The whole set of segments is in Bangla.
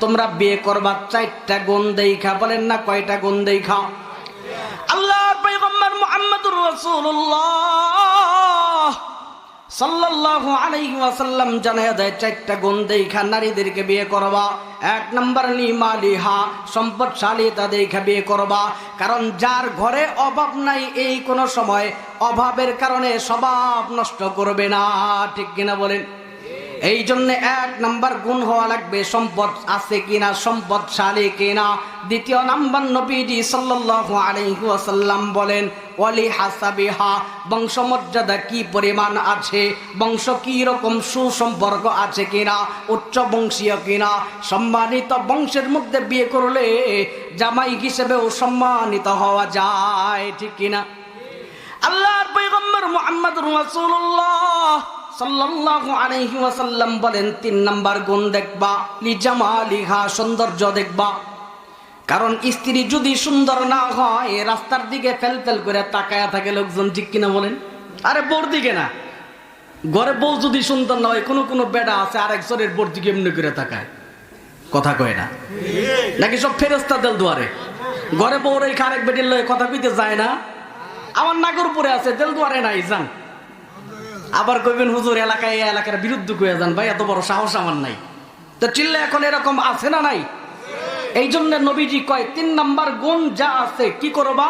তোমরা বিয়ে করবা 4টা গুণ দেখা, বলেন না কয়টা গুণ দেখা? আল্লাহর পয়গম্বর মুহাম্মদুর রাসূলুল্লাহ সাল্লাল্লাহু আলাইহি ওয়াসাল্লাম জানায়া দেয় 4টা গুণ দেখা নারীদেরকে বিয়ে করবা। 1 নম্বর লিমালিহা, সম্পদশালীতা দেখা বিয়ে করবা। কারণ যার ঘরে অভাব নাই এই কোন সময় অভাবের কারণে স্বভাব নষ্ট করবে না, ঠিক কিনা বলেন? এই জন্য 1 নম্বর গুণ হওয়া লাগবে সম্পদ আছে কিনা, সম্পদশালী কিনা। 2 নম্বর নবীজি সাল্লাল্লাহু আলাইহি ওয়াসাল্লাম বলেন ওয়ালি হাসাবিহা, বংশমর্যাদা কি পরিমাণ আছে, বংশ কি রকম সুসম্পর্ক আছে কিনা, উচ্চ বংশীয় কিনা। সম্মানিত বংশের মধ্যে বিয়ে করলে জামাই হিসেবেও সম্মানিত হওয়া যায়, ঠিক কিনা? আল্লাহর পয়গম্বর মুহাম্মদুর রাসূলুল্লাহ সাল্লাল্লাহু আলাইহি ওয়াসাল্লাম বলেন 3 নম্বর গুণ দেখবা লিজামালিহা, সৌন্দর্য দেখবা। কারণ স্ত্রী যদি সুন্দর না হয় রাস্তার দিকে ফেল ফেল করে তাকায়া থাকে লোকজন, ঠিক কিনা বলেন? আরে বোর দিকে না, ঘরে বউ যদি সুন্দর না হয় কোনো কোনো বেড়া আছে আরেকজনের বোর দিকে এমনি করে তাকায়, কথা কয় না নাকি? সব ফেরেশতা দেল দুয়ারে, ঘরে বউ রেখে আরেক বেটির লয়ে কথা কইতে যায় না। আমার নাগরপুরে আছে, দেল দুয়ারে নাই, যান। আবার কইবেন হুজুর এলাকায় এই এলাকার বিরুদ্ধে কইয়া যান, ভাই এত বড় সাহস আমার নাই। তো চিল্লা এখন এরকম আছে না নাই? এই জন্য নবীজি কয় 3 নম্বর গুণ যা আছে কি করবা,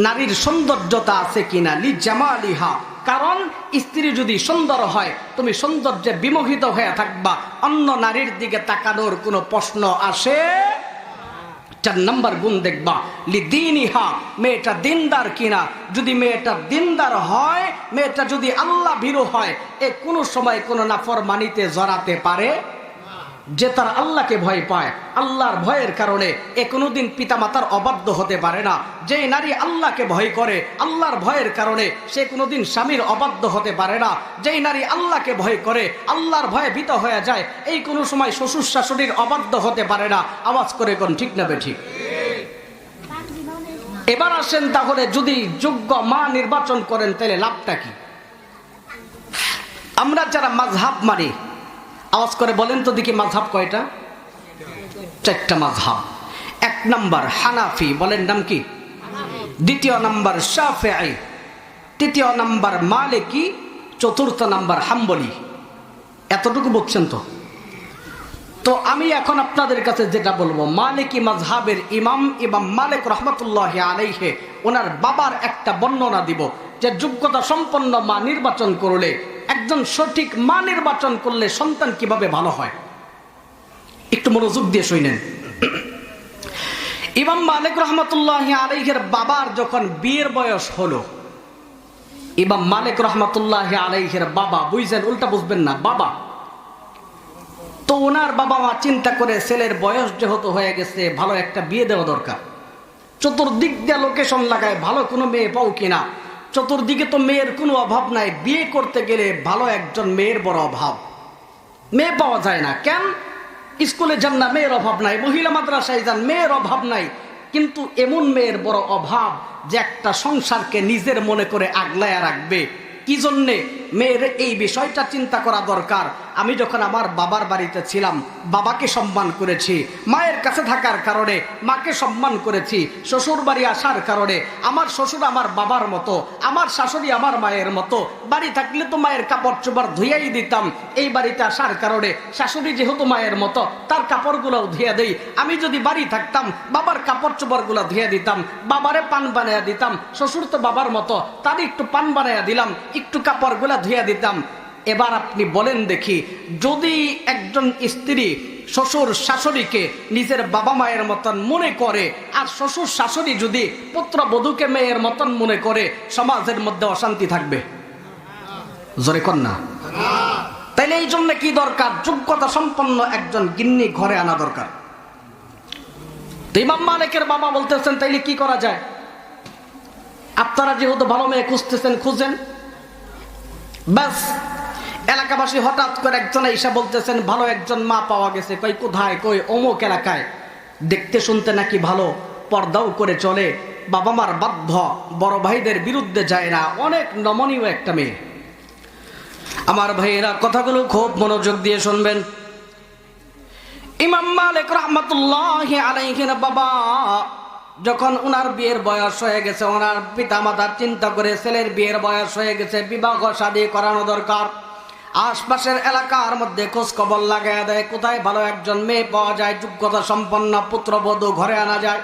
নারীর সৌন্দর্যতা আছে কিনা, লি জামালিহা। কারণ স্ত্রী যদি সুন্দর হয় তুমি সৌন্দর্যে বিমোহিত হয়ে থাকবা, অন্য নারীর দিকে তাকানোর কোনো প্রশ্ন আসে। 4 নম্বর গুণ দেখবা লিদিনিহা, মেয়েটা দিনদার কিনা। যদি মেয়েটা দিনদার হয়, মেয়েটা যদি আল্লাহ ভীরু হয়, এ কোনো সময় কোনো নাফরমানিতে জড়াতে পারে। যে তার আল্লাহকে ভয় পায়, আল্লাহর ভয়ের কারণে এ কোনোদিন পিতামাতার অবাধ্য হতে পারে না। যে নারী আল্লাহকে ভয় করে, আল্লাহর ভয়ের কারণে সে কোনোদিন স্বামীর অবাধ্য হতে পারে না। যেই নারী আল্লাহকে ভয় করে, আল্লাহর ভয়ে ভীত হয়ে যায়, এই কোনো সময় শ্বশুর শাশুড়ির অবাধ্য হতে পারে না। আওয়াজ করে কোন ঠিক না বেঠিক? এবার আসেন তাহলে, যদি যোগ্য মা নির্বাচন করেন তাহলে লাভটা কি? আমরা যারা মাযহাব মানি, আওয়াজ করে বলেন তো দেখি মাযহাব কয়টা? 4টা মাযহাব। 1 নম্বর হানাফি, বলেন নাম কি? 2 নম্বর শাফিঈ, 3 নম্বর মালিকি, 4 নম্বর হাম্বলি। এতটুকু বুঝছেন তো? তো আমি এখন আপনাদের কাছে যেটা বলবো, মালিকি মাযহাবের ইমাম মালিক রাহমাতুল্লাহি আলাইহি ওনার বাবার একটা বর্ণনা দিব, যে যোগ্যতা সম্পন্ন মা নির্বাচন করলে, একজন সঠিক মা নির্বাচন করলে সন্তান কিভাবে ভালো হয়। একটু মনোযোগ দিয়ে শুনেন। ইমাম মালিক রাহমাতুল্লাহি আলাইহির বাবার যখন বিয়ের বয়স হলো, ইমাম মালিক রাহমাতুল্লাহি আলাইহির বাবা, বুঝছেন, উল্টা বুঝবেন না, বাবা। তো ওনার বাবা মা চিন্তা করে ছেলের বয়স যেহেতু হয়ে গেছে, ভালো একটা বিয়ে দেওয়া দরকার। চতুর্দিক দিয়ে লোকেশন লাগায় ভালো কোনো মেয়ে পাও কিনা। চতুর্দিকে তো মেয়ের কোনো অভাব নাই, বিয়ে করতে গেলে ভালো একজন মেয়ের বড় অভাব, মেয়ে পাওয়া যায় না। কেন? স্কুলে যান না, মেয়ের অভাব নাই, মহিলা মাদ্রাসায় যান, মেয়ের অভাব নাই। কিন্তু এমন মেয়ের বড় অভাব যে একটা সংসারকে নিজের মনে করে আগলায়া রাখবে। কি জন্যে? মেয়ের এই বিষয়টা চিন্তা করা দরকার। আমি যখন আমার বাবার বাড়িতে ছিলাম, বাবাকে সম্মান করেছি, মায়ের কাছে থাকার কারণে মাকে সম্মান করেছি। শ্বশুর বাড়ি আসার কারণে আমার শ্বশুর আমার বাবার মতো, আমার শাশুড়ি আমার মায়ের মতো। বাড়ি থাকলে তো মায়ের কাপড় চোপড় ধুইয়াই দিতাম। এই বাড়িতে আসার কারণে শাশুড়ি যেহেতু মায়ের মতো, তার কাপড়গুলোও ধুয়ে দেই। আমি যদি বাড়ি থাকতাম, বাবার কাপড় চোপড়গুলো ধুয়ে দিতাম, বাবারে পান বানাইয়া দিতাম। শ্বশুর তো বাবার মতো, তার একটু পান বানাইয়া দিলাম, একটু কাপড়গুলা ধুইয়া দিতাম। এবার আপনি বলেন দেখি, যদি একজন স্ত্রী শ্বশুর শাশুড়িকে নিজের বাবা মায়ের মতন মনে করে, আর শ্বশুর শাশুড়ি যদি পুত্রবধূকে মেয়ের মতন মনে করে, সমাজের মধ্যে অশান্তি থাকবে? জোরে কর না। তাইলে এই জন্য কি দরকার? যোগ্যতা সম্পন্ন একজন গিন্নি ঘরে আনা দরকার। ইমাম মালিকের বাবা বলতেছেন তাইলে কি করা যায়? আপনারা যেহেতু ভালো মেয়ে খুঁজতেছেন, খুঁজেন। ব্যাস, এলাকাবাসী হঠাৎ করে একজন এসে বলতেছেন ভালো একজন মা পাওয়া গেছে। কই কোথায়? কই অমুক এলাকায়। দেখতে শুনতে নাকি ভালো, পর্দাও করে চলে, বাবা মার বাধ্য, বড় ভাইদের বিরুদ্ধে যায় না, অনেক নমনীয় একটা মেয়ে। আমার ভাইয়েরা কথাগুলো খুব মনোযোগ দিয়ে শুনবেন। ইমাম মালিক রাহমাতুল্লাহি আলাইহির বাবা যখন ওনার বিয়ের বয়স হয়ে গেছে, ওনার পিতামাতা চিন্তা করে ছেলের বিয়ের বয়স হয়ে গেছে, বিবাহ শাদী করানো দরকার। আশপাশের এলাকার মধ্যে খোঁজ খবর লাগায় দেয় কোথায় ভালো একজন মেয়ে পাওয়া যায়, যোগ্যতা সম্পন্ন পুত্রবধূ ঘরে আনা যায়।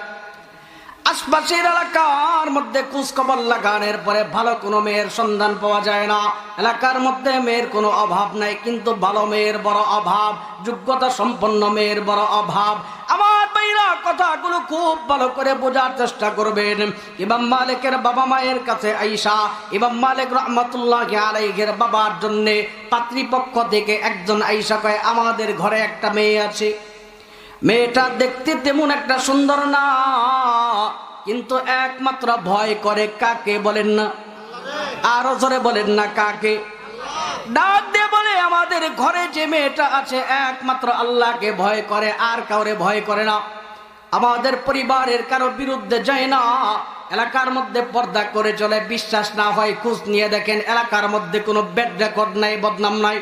আশপাশের এলাকার মধ্যে খোঁজ খবর লাগানোর পরে ভালো কোনো মেয়ের সন্ধান পাওয়া যায় না। এলাকার মধ্যে মেয়ের কোনো অভাব নাই, কিন্তু ভালো মেয়ের বড় অভাব, যোগ্যতা সম্পন্ন মেয়ের বড় অভাব। আমার ভাইরা কথাগুলো খুব ভালো করে বোঝার চেষ্টা করবেন। ইমাম মালিকের বাবা মায়ের কাছে আইসা ইমাম মালিক রাহমাতুল্লাহি আলাইহির বাবার জন্য পাত্রীপক্ষ থেকে একজন আইসা কয়, আমাদের ঘরে একটা মেয়ে আছে, মেয়েটা দেখতে তেমন একটা সুন্দর না, কিন্তু একমাত্র ভয় করে কাকে বলেন না? আরো জোরে বলেন না কাকে? ডাক দিয়ে বলে, আমাদের ঘরে যে মেয়েটা আছে একমাত্র আল্লাহকে ভয় করে, আর কাউরে ভয় করে না। আমাদের পরিবারের কারো বিরুদ্ধে যায় না, এলাকার মধ্যে পর্দা করে চলে। বিশ্বাস না হয় খোঁজ নিয়ে দেখেন, এলাকার মধ্যে কোনো ব্যাড রেকর্ড নাই, বদনাম নাই।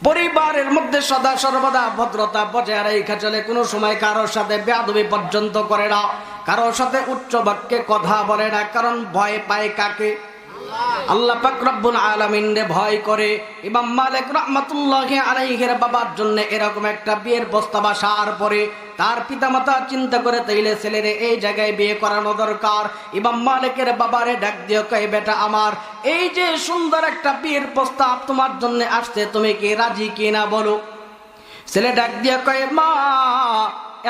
পরিবারের মধ্যে সদা সর্বদা ভদ্রতা বজায় রেখে চলে, কোনো সময় কারোর সাথে বেয়াদবি পর্যন্ত করে না, কারোর সাথে উচ্চ বাক্যে কথা বলে না। কারণ ভয় পায় কাকে? আল্লাহ পাক রব্বুল আলামিন রে ভয় করে। ইমাম মালিক রাহমাতুল্লাহি আলাইহির বাবার জন্য এরকম একটা বিয়ের প্রস্তাব আসার পরে তার পিতামাতা চিন্তা করে, তাইলে ছেলেরে এই জায়গায় বিয়ে করানো দরকার। ইমাম মালিকের বাবারে ডাক দিয়ে কয়, বেটা আমার, এই যে সুন্দর একটা বিয়ের প্রস্তাব তোমার জন্য আসছে, তুমি কি রাজি কিনা বলো? ছেলে ডাক দিয়ে কয়, মা,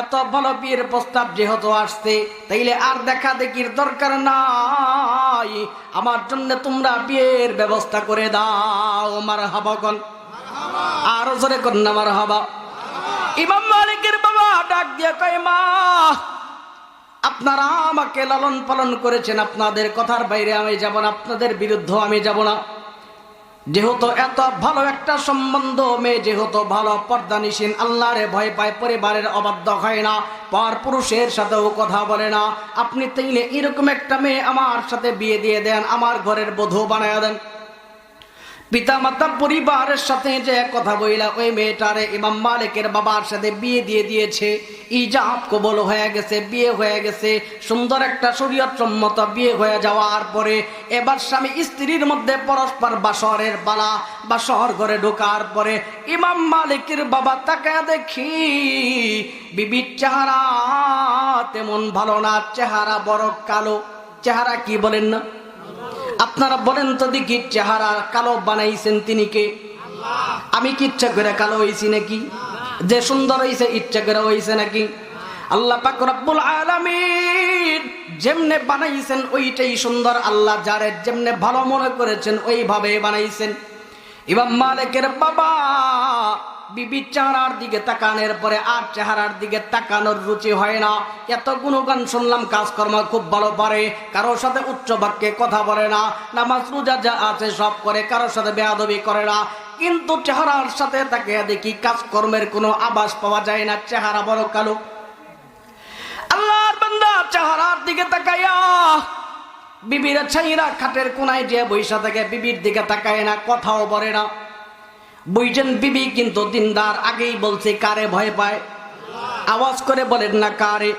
এত ভালো বিয়ের প্রস্তাব যেহেতু আসছে, তাইলে আর দেখা দেখির দরকার নাই, আমার জন্য তোমরা বিয়ের ব্যবস্থা করে দাও। মারহাবা কোন? আর জোরে কোন না মারহাবা? ইমাম মালিকের বাবা ডাক দিয়ে কয়, মা, আপনারা আমাকে লালন পালন করেছেন, আপনাদের কথার বাইরে আমি যাব না, আপনাদের বিরুদ্ধে আমি যাব না। যেহেতু এত ভালো একটা সম্বন্ধ, মেয়ে যেহেতু ভালো, পর্দানিসীন, আল্লাহরে ভয় পায়, পরিবারের অবাধ্য হয় না, পর পুরুষের সাথেও কথা বলে না, আপনি তাইলে এরকম একটা মেয়ে আমার সাথে বিয়ে দিয়ে দেন, আমার ঘরের বধূ বানায় দেন। পিতা মাতা পরিবারের সাথে যে কথা বইলা ওই মেয়েটারে ইমাম মালিকের বাবার সাথে বিয়ে দিয়ে দিয়েছে। ইজাব কবুল হয়ে গেছে, বিয়ে হয়ে গেছে, সুন্দর একটা শরীয়ত সম্মত বিয়ে হয়ে যাওয়ার পরে এবার স্বামী স্ত্রীর মধ্যে পরস্পর বাসরের পালা। বাসর ঘরে ঢোকার পরে ইমাম মালিকের বাবা তাকে দেখি বিবির চেহারা তেমন ভালো না, চেহারা বড় কালো। চেহারা কি বলেন না? আপনারা বলেন তো দেখি, চেহারা কালো বানাইছেন তিনি কে? আমি কি ইচ্ছা করে কালো হইছি নাকি? যে সুন্দর হইছে ইচ্ছা করে হইছে নাকি? আল্লাহ পাক রব্বুল আলামিন যেমনে বানাইছেন ওইটাই সুন্দর। আল্লাহ যারে যেমনে ভালো মনে করেছেন ওইভাবে বানাইছেন। ইমাম মালিকের বাবা বিবির চেহারার দিকে তাকানোর পরে আর চেহারার দিকে তাকানোর রুচি হয় না। এত গুণগান শুনলাম, কাজকর্ম খুব ভালো পারে, কারোর সাথে উচ্চ বাক্যে কথা বলে না, নামাজ রোজা যা আছে সব করে, কারোর সাথে বেয়াদবি করে না, কিন্তু চেহারার সাথে তাকে দেখি কাজকর্মের কোনো আভাস পাওয়া যায় না, চেহারা বড় কালো। আল্লাহর বান্দা চেহারার দিকে তাকাইয়া বিবির ছাইরা খাটের কোনায় যে বৈশা থাকে, বিবির দিকে তাকায় না, কথাও বলে না। বুঝছেন, বিবি কিন্তু দিনদার। আগেই বলছে কারে ভয় পায়? আওয়াজ করে বলেন না কারে?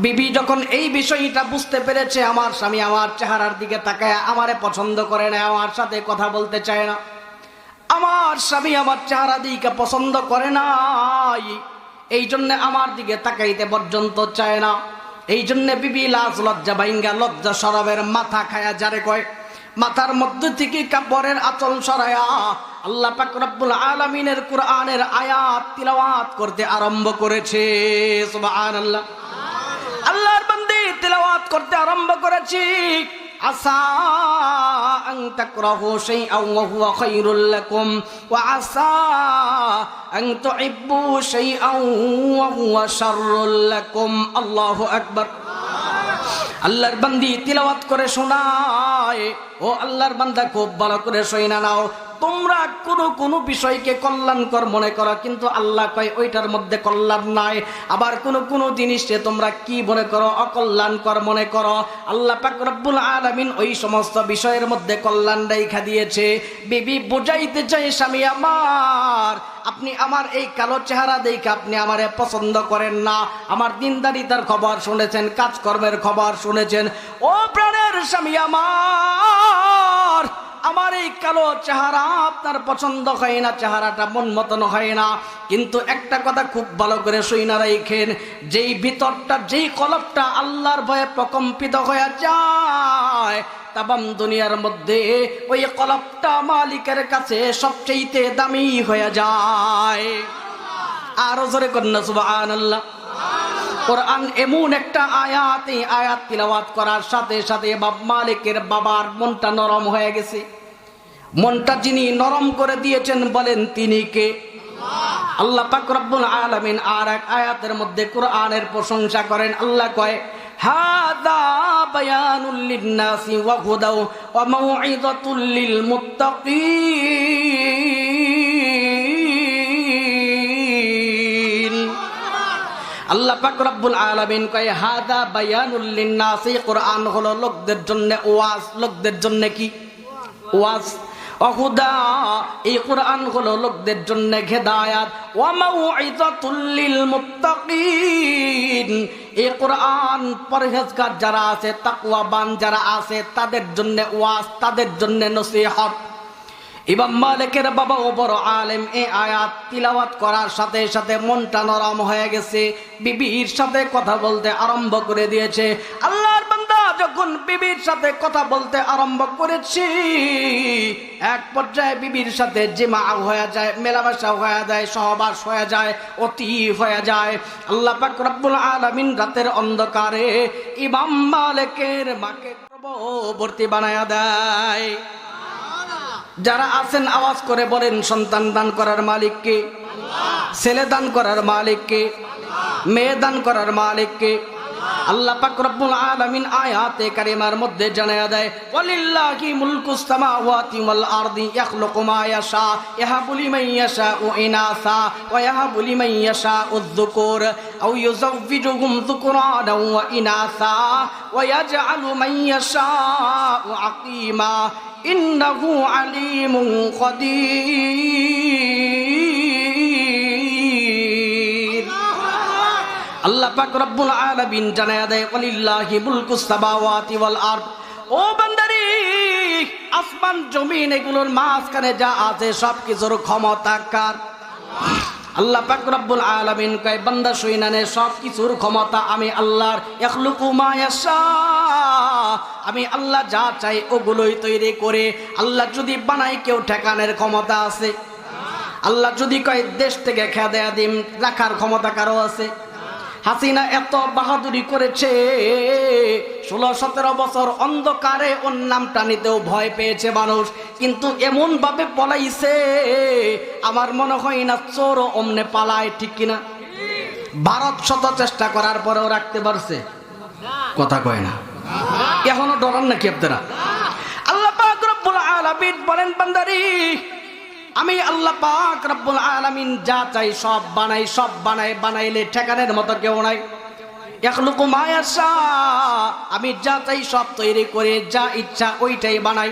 বিবি যখন এই বিষয়টা বুঝতে পেরেছে, আমার স্বামী আমার চেহারার দিকে তাকায় আমারে পছন্দ করে না, আমার সাথে কথা বলতে চায় না, আমার স্বামী আমার চেহারা দিকে পছন্দ করে নাই, এই জন্য আমার দিকে তাকাইতে পর্যন্ত চায় না। এই জন্য বিবি লাজ লজ্জা বাইঙ্গা লজ্জা সরবের মাথা খায়া যারে কয়, মাথার মধ্যে থেকে কাপড়ের আঁচল সরায়া আল্লাহ পাক রব্বুল আলামিনের কোরআনের আয়াত তিলাওয়াত করতে আরম্ভ করেছে। সুবহানাল্লাহ। আল্লাহর বান্দী তিলাওয়াত করতে আরম্ভ করেছি। আসা আন তাকরাহু শাইআন ওয়া হুয়া খায়রুল লাকুম ওয়া আসা আন তুহিব্বু শাইআন ওয়া হুয়া শাররুল লাকুম। আল্লাহু আকবার। আল্লাহর বান্দি তিলাওয়াত করে শোনায়। ও আল্লাহর বান্দা খুব ভালো করে শুনে নাও। তোমরা কোন বিষয়কে কল্যাণকর মনে করো, কিন্তু আল্লাহ কয় ওইটার মধ্যে কল্যাণ নাই। আবার কোন জিনিসকে তোমরা কি মনে করো, অকল্যাণকর মনে করো। আল্লাহ পাক রব্বুল আলামিন ওই সমস্ত বিষয়ের মধ্যে কল্যাণ রেখা দিয়েছে। বিবি বুঝাইতে চাই, স্বামী আমার, আপনি আমার এই কালো চেহারা দেখে আপনি আমারে পছন্দ করেন না, আমার দিনদারিতার খবর শুনেছেন, কাজকর্মের খবর শুনেছেন। ও প্রাণের স্বামী আমার, আমার এই কালো চেহারা আপনার পছন্দ হয় না, চেহারাটা মন মতন হয় না। কিন্তু একটা কথা খুব ভালো করে শুইনা রাখেন, যেই ভিতরটা, যেই কলবটা আল্লাহর ভয়ে প্রকম্পিত হয়ে যায়, তামাম দুনিয়ার মধ্যে ওই কলবটা মালিকের কাছে সবচেয়ে দামি হয়ে যায়। আরো জোরে কন্যা সুবহানাল্লাহ। কোরআন এমন একটা আয়াত, এই আয়াত তিলাওয়াত করার সাথে সাথে মালিকের বাবার মনটা নরম হয়ে গেছে। মনটা যিনি নরম করে দিয়েছেন বলেন তিনি কে? আল্লাহ পাক রব্বুল আলামিন আর এক আয়াতের মধ্যে কোরআনের প্রশংসা করেন। আল্লাহ কয়, হাদা বায়ানুল লিন্নাসি ওয়া হুদাও ওয়া মাউইযাতুল লিল মুত্তাকিন। আল্লাহ পাক রব্বুল আলামিন কয়, হাদা বায়ানুল লিন্নাসি, কোরআন হলো লোকদের জন্য ওয়াজ। লোকদের জন্য কি? ওয়াজ। ওহুদা, এই কোরআন হলো লোকদের জন্য হেদায়াত। ওয়া মাউইযাতুল লিল মুত্তাকিন, এই কোরআন পরহেজগার যারা আছে, তাকওয়াবান যারা আছে, তাদের জন্য ওয়াজ, তাদের জন্য নসিহত। ইমাম মালিকের বাবাও বড় আলেম, এই আয়াত তিলাওয়াত করার সাথে সাথে মনটা নরম হয়ে গেছে, বিবির সাথে কথা বলতে আরম্ভ করে দিয়েছে। আল্লাহর বান্দা যখন বিবির সাথে কথা বলতে আরম্ভ করেছি, এক পর্যায়ে বিবির সাথে জিমা হয়ে যায়, মেলামেশা হয়ে যায়, সহবাস হয়ে যায়, অতি হয়ে যায়। আল্লাহ পাক রব্বুল আলামিন রাতের অন্ধকারে ইমাম মালিকের মাকে গর্ভবতী বানায়া দেয়। যারা আছেন আওয়াজ করে বলেন, সন্তান দান করার মালিক কে? ছেলে দান করার মালিক কে? মেয়ে দান করার মালিক কে? আল্লাহ পাক রব্বুল আলামিন আয়াতে কারিমার মধ্যে জানায়া দেয়, ওয়ালিল্লাহি মুলকুস সামাওয়াতি ওয়াল আরদি ইয়াখলুকু মা ইয়াশা ইয়াহাবু লিমান ইয়াশাউ ইনাসা ওয়া ইয়াহাবু লিমান ইয়াশাউ যুকুর আও ইউযাওয়িজুহুম যুকরানা ওয়া ইনাসা ওয়া ইয়াজআলু মান ইয়াশাউ আকীমা ইন্নাহু আলিমুন কাদির। আল্লাহ পাক রব্বুল আলামিন জানায়া দেয়, ওয়ালিল্লাহি মুলকুস সামাওয়াতি ওয়াল আরদ। ও বান্দারে, আসমান জমিন এগুলোর মাঝখানে যা আছে সবকিছুর ক্ষমতা কার? আল্লাহ পাক রব্বুল আলামিন কয়, বান্দা শুইনানে, সবকিছুর ক্ষমতা আমি আল্লাহর। ইয়াখলুকু মা ইয়াশা, আমি আল্লাহ যা চাই ওগুলোই তৈরি করে। আল্লাহ যদি বানায়, কেউ ঠেকানোর ক্ষমতা আছে? আল্লাহ যদি কয় দেশ থেকে খেদে দিম, রাখার ক্ষমতা কারো আছে? হাসিনা এত বাহাদুরি করেছে, 16-17 বছর অন্ধকারে ওর নামটা নিতেও ভয় পেয়েছে মানুষ, কিন্তু এমন ভাবে পলাইছে, আমার মনে হয় না চোরও অমনে পালায়, ঠিক কিনা? ভারত শত চেষ্টা করার পরেও রাখতে পারছে? কথা কয় না। এখনো ডরান নাকি আপনারা? আল্লাহ পাক রব্বুল আলামিন বলেন, বান্দারি, আমি আল্লাহ পাক রব্বুল আলামিন যা চাই সব বানাই, সব বানাইলে ঠেকানের মতো কেউ নাই। ইয়াখলুকু মা ইয়াশা, আমি যা চাই সব তৈরি করে, যা ইচ্ছা ওইটাই বানাই।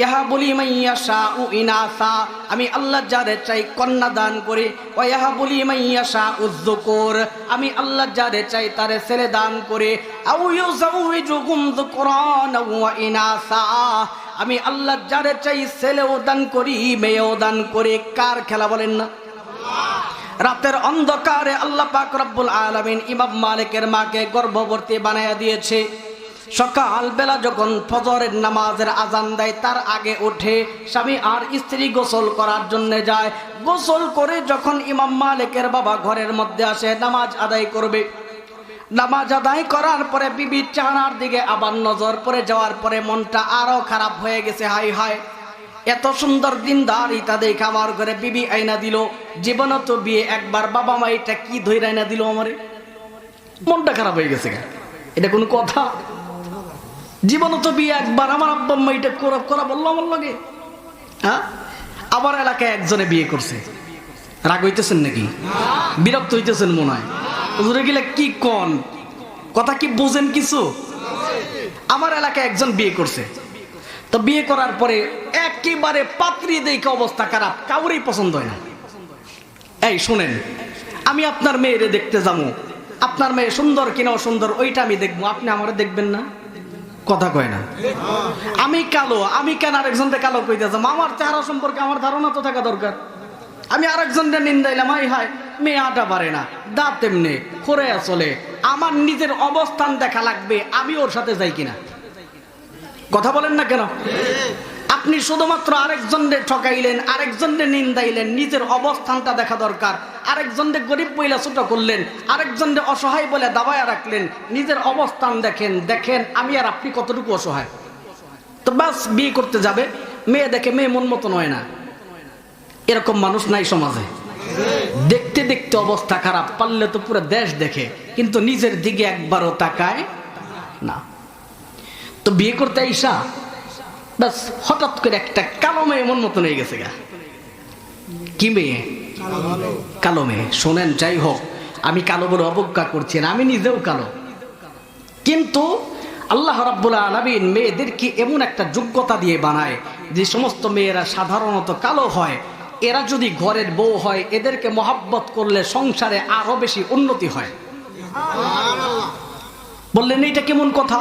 ইয়াহাবু লিমান ইয়াশাউ ইনাসা, আমি আল্লাহ যারে চাই কন্যা দান করি। ওয়া ইয়াহাবু লিমান ইয়াশাউ যুকুর, আমি আল্লাহ যারে চাই তারে ছেলে দান করে। আও ইউযাওয়িজুহুম যুকরানা ওয়া ইনাসা, আমি আল্লাহ যারে চাই ছেলেও দান করি, মেয়েও দান করে। কার খেলা বলেন না? রাতের অন্ধকারে আল্লাহ পাক রব্বুল আলামিন ইমাম মালিকের মাকে গর্ভবতী বানায়া দিয়েছে। সকাল বেলা যখন ফজরের নামাজের আজান দেয়, তার আগে উঠে স্বামী আর স্ত্রী গোসল করার জন্য যায়। গোসল করে যখন ইমাম মালিকের বাবা ঘরের মধ্যে আসে নামাজ আদায় করবে, নামাজ আদায় করার পরে বিবির চেহারার দিকে আবার নজর পড়ে যাওয়ার পরে মনটা আরো খারাপ হয়ে গেছে। হাই হাই, এত সুন্দর দিনদারিতা দেখে আমার ঘরে বিবি আইনা দিল, জীবনে তো বিয়ে একবার, বাবা মা এটা কি ধইরা আইনা দিল, আমারে মনটা খারাপ হয়ে গেছে। এটা কোনো কথা? জীবনে তো বিয়ে একবার, আমার আব্বা আম্মা এটা করা বললো আমার লগে। হ্যাঁ, আমার এলাকায় একজনে বিয়ে করছে। রাগ হইতেছেন নাকি? বিরক্ত হইতেছেন মনে হয়? হুজুরে গেলে কি কোন কথা কি বোঝেন কিছু? আমার এলাকায় একজন বিয়ে করছে। তো বিয়ে করার পরে একেবারে পাত্রী দেখে অবস্থা খারাপ, কাউরেই পছন্দ হয় না। এই শুনেন, আমি আপনার মেয়েরে দেখতে যাবো, আপনার মেয়ে সুন্দর কিনা অসুন্দর ওইটা আমি দেখবো, আপনি আমারে দেখবেন না? কথা কয় না। আমি কালো, আমি কেন আরেকজনকে কালো কইতে যাবো? আমার চেহারা সম্পর্কে আমার ধারণা তো থাকা দরকার। আমি আরেকজনকে নিন্দাইলাম, আই হায় মেয়ে আটা পারে না, দাঁত এমনি খরে চলে, আমার নিজের অবস্থান দেখা লাগবে, আমি ওর সাথে যাই কিনা। কথা বলেন না কেন? আপনি শুধুমাত্র আরেকজনকে ঠকাইলেন, আরেকজনকে নিন্দাইলেন, নিজের অবস্থানটা দেখা দরকার। আরেকজনকে গরিব বইলা ছোট করলেন, আরেকজনকে অসহায় বলে দাবায়া রাখলেন, নিজের অবস্থান দেখেন। দেখেন আমি আর আপনি কতটুকু অসহায়। তো বাস বিয়ে করতে যাবে, মেয়ে দেখে মেয়ে মন মতন হয় না, এরকম মানুষ নাই সমাজে? দেখতে দেখতে অবস্থা খারাপ, পারলে তো পুরো দেশ দেখে, কিন্তু নিজের দিকে একবারও তাকায় না। তো বিয়ে করতে আইসা বাস হঠাৎ করে একটা কালো মেয়ে মন মতন হয়ে গেছে গা। কি মেয়ে? কালো মেয়ে। শোনেন, যাই হোক, আমি কালো বলে অবজ্ঞা করছি না, আমি নিজেও কালো, কিন্তু আল্লাহ রাব্বুল আলামিন মেয়েদেরকে এমন একটা যোগ্যতা দিয়ে বানায় যে সমস্ত মেয়েরা সাধারণত কালো হয়, এরা যদি ঘরের বউ হয়, এদেরকে মহাব্বত করলে সংসারে আরো বেশি উন্নতি হয়। বললেন এটা কেমন কথা?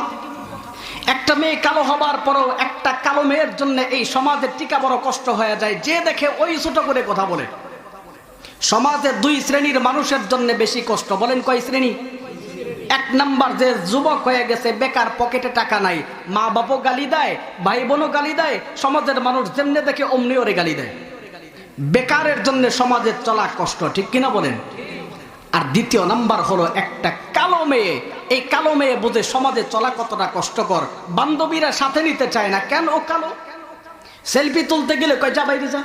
একটা মেয়ে কালো হবার পরও একটা কালো মেয়ের জন্য এই সমাজের টিকা বড় কষ্ট হয়ে যায়। যে দেখে ওই ছোট করে কথা বলে। সমাজের দুই শ্রেণীর মানুষের জন্য বেশি কষ্ট। বলেন কয় শ্রেণী? এক নাম্বার, যে যুবক হয়ে গেছে, বেকার, পকেটে টাকা নাই, মা বাপও গালি দেয়, ভাই বোনও গালি দেয়, সমাজের মানুষ যেমনি দেখে অমনি ওরে গালি দেয়। বেকারের জন্য সমাজের চলা কষ্ট, ঠিক কিনা বলেন? আর দ্বিতীয় নাম্বার হলো একটা কালো মেয়ে। এই কালো মেয়ে বোঝে সমাজে চলা কতটা কষ্টকর। বান্ধবীরা সাথে নিতে চায় না, কেন? ও কালো। সেলফি তুলতে গেলে কয় যা বাইরে যা।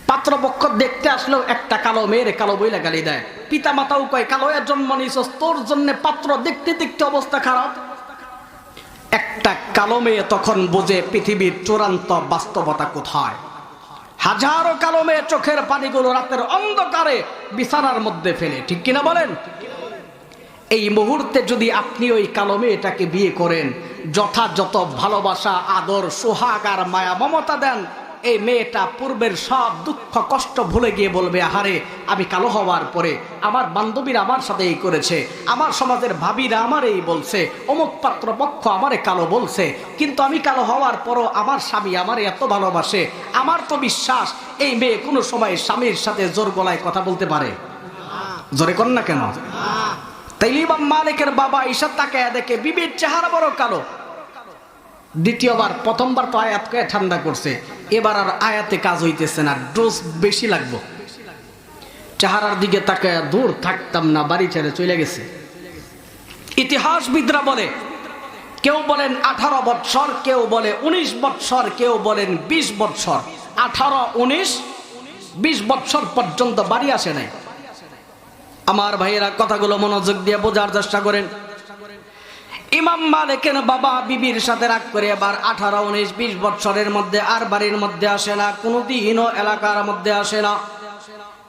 পাত্রপক্ষ দেখতে আসলেও একটা কালো মেয়ের কালো বইলা গালি দেয়। পিতা মাতাও কয় কালো এর জন্ম নিছস, তোর জন্য পাত্র দেখতে দেখতে অবস্থা খারাপ। একটা কালো মেয়ে তখন বোঝে পৃথিবীর চূড়ান্ত বাস্তবতা কোথায়। হাজারো কালো মেয়ে চোখের পানিগুলো রাতের অন্ধকারে বিছানার মধ্যে ফেলে, ঠিক কিনা বলেন? এই মুহূর্তে যদি আপনি ওই কালো মেয়েটাকে বিয়ে করেন, যথাযথ ভালোবাসা, আদর, সোহাগ আর মায়া মমতা দেন, এই মেয়েটা পূর্বের সব দুঃখ কষ্ট ভুলে গিয়ে বলবে, আহারে আমি কালো হওয়ার পরে আমার বান্ধবীরা আমার সাথে এই করেছে, আমার সমাজের ভাবিরা আমার এই বলছে, অমুক পাত্রপক্ষ আমারে কালো বলছে, কিন্তু আমি কালো হওয়ার পরও আমার স্বামী আমারে এত ভালোবাসে। আমার তো বিশ্বাস এই মেয়ে কোনো সময় স্বামীর সাথে জোর গলায় কথা বলতে পারে। জোরে কর না কেন? তাইলে ইমাম মালিকের বাবা ঈশা তাকায়া দেখে বিবির চেহারা বড় কালো। দ্বিতীয়বার, প্রথমবার তো আয়াত কয়ে ঠান্ডা করছে, এবার আর আয়াতে কাজ হইতেছে না, ডোজ বেশি লাগবে। চেহারার দিকে তাকায়া দূর থাকতাম না, বাড়ি ছেড়ে চলে গেছে। ইতিহাসবিদরা বলে, কেউ বলেন 18 বৎসর, কেউ বলে 19 বৎসর, কেউ বলেন 20 বৎসর। 18, 19, 20 বৎসর পর্যন্ত বাড়ি আসে নাই। আমার ভাইয়েরা কথাগুলো মনোযোগ দিয়ে বোঝার চেষ্টা করেন। ইমাম মালিকের বাবা বিবির সাথে রাগ করে এবার 18, 19, 20 বৎসরের মধ্যে আর বাড়ির মধ্যে আসে না, কোনোদিনও এলাকার মধ্যে আসে না।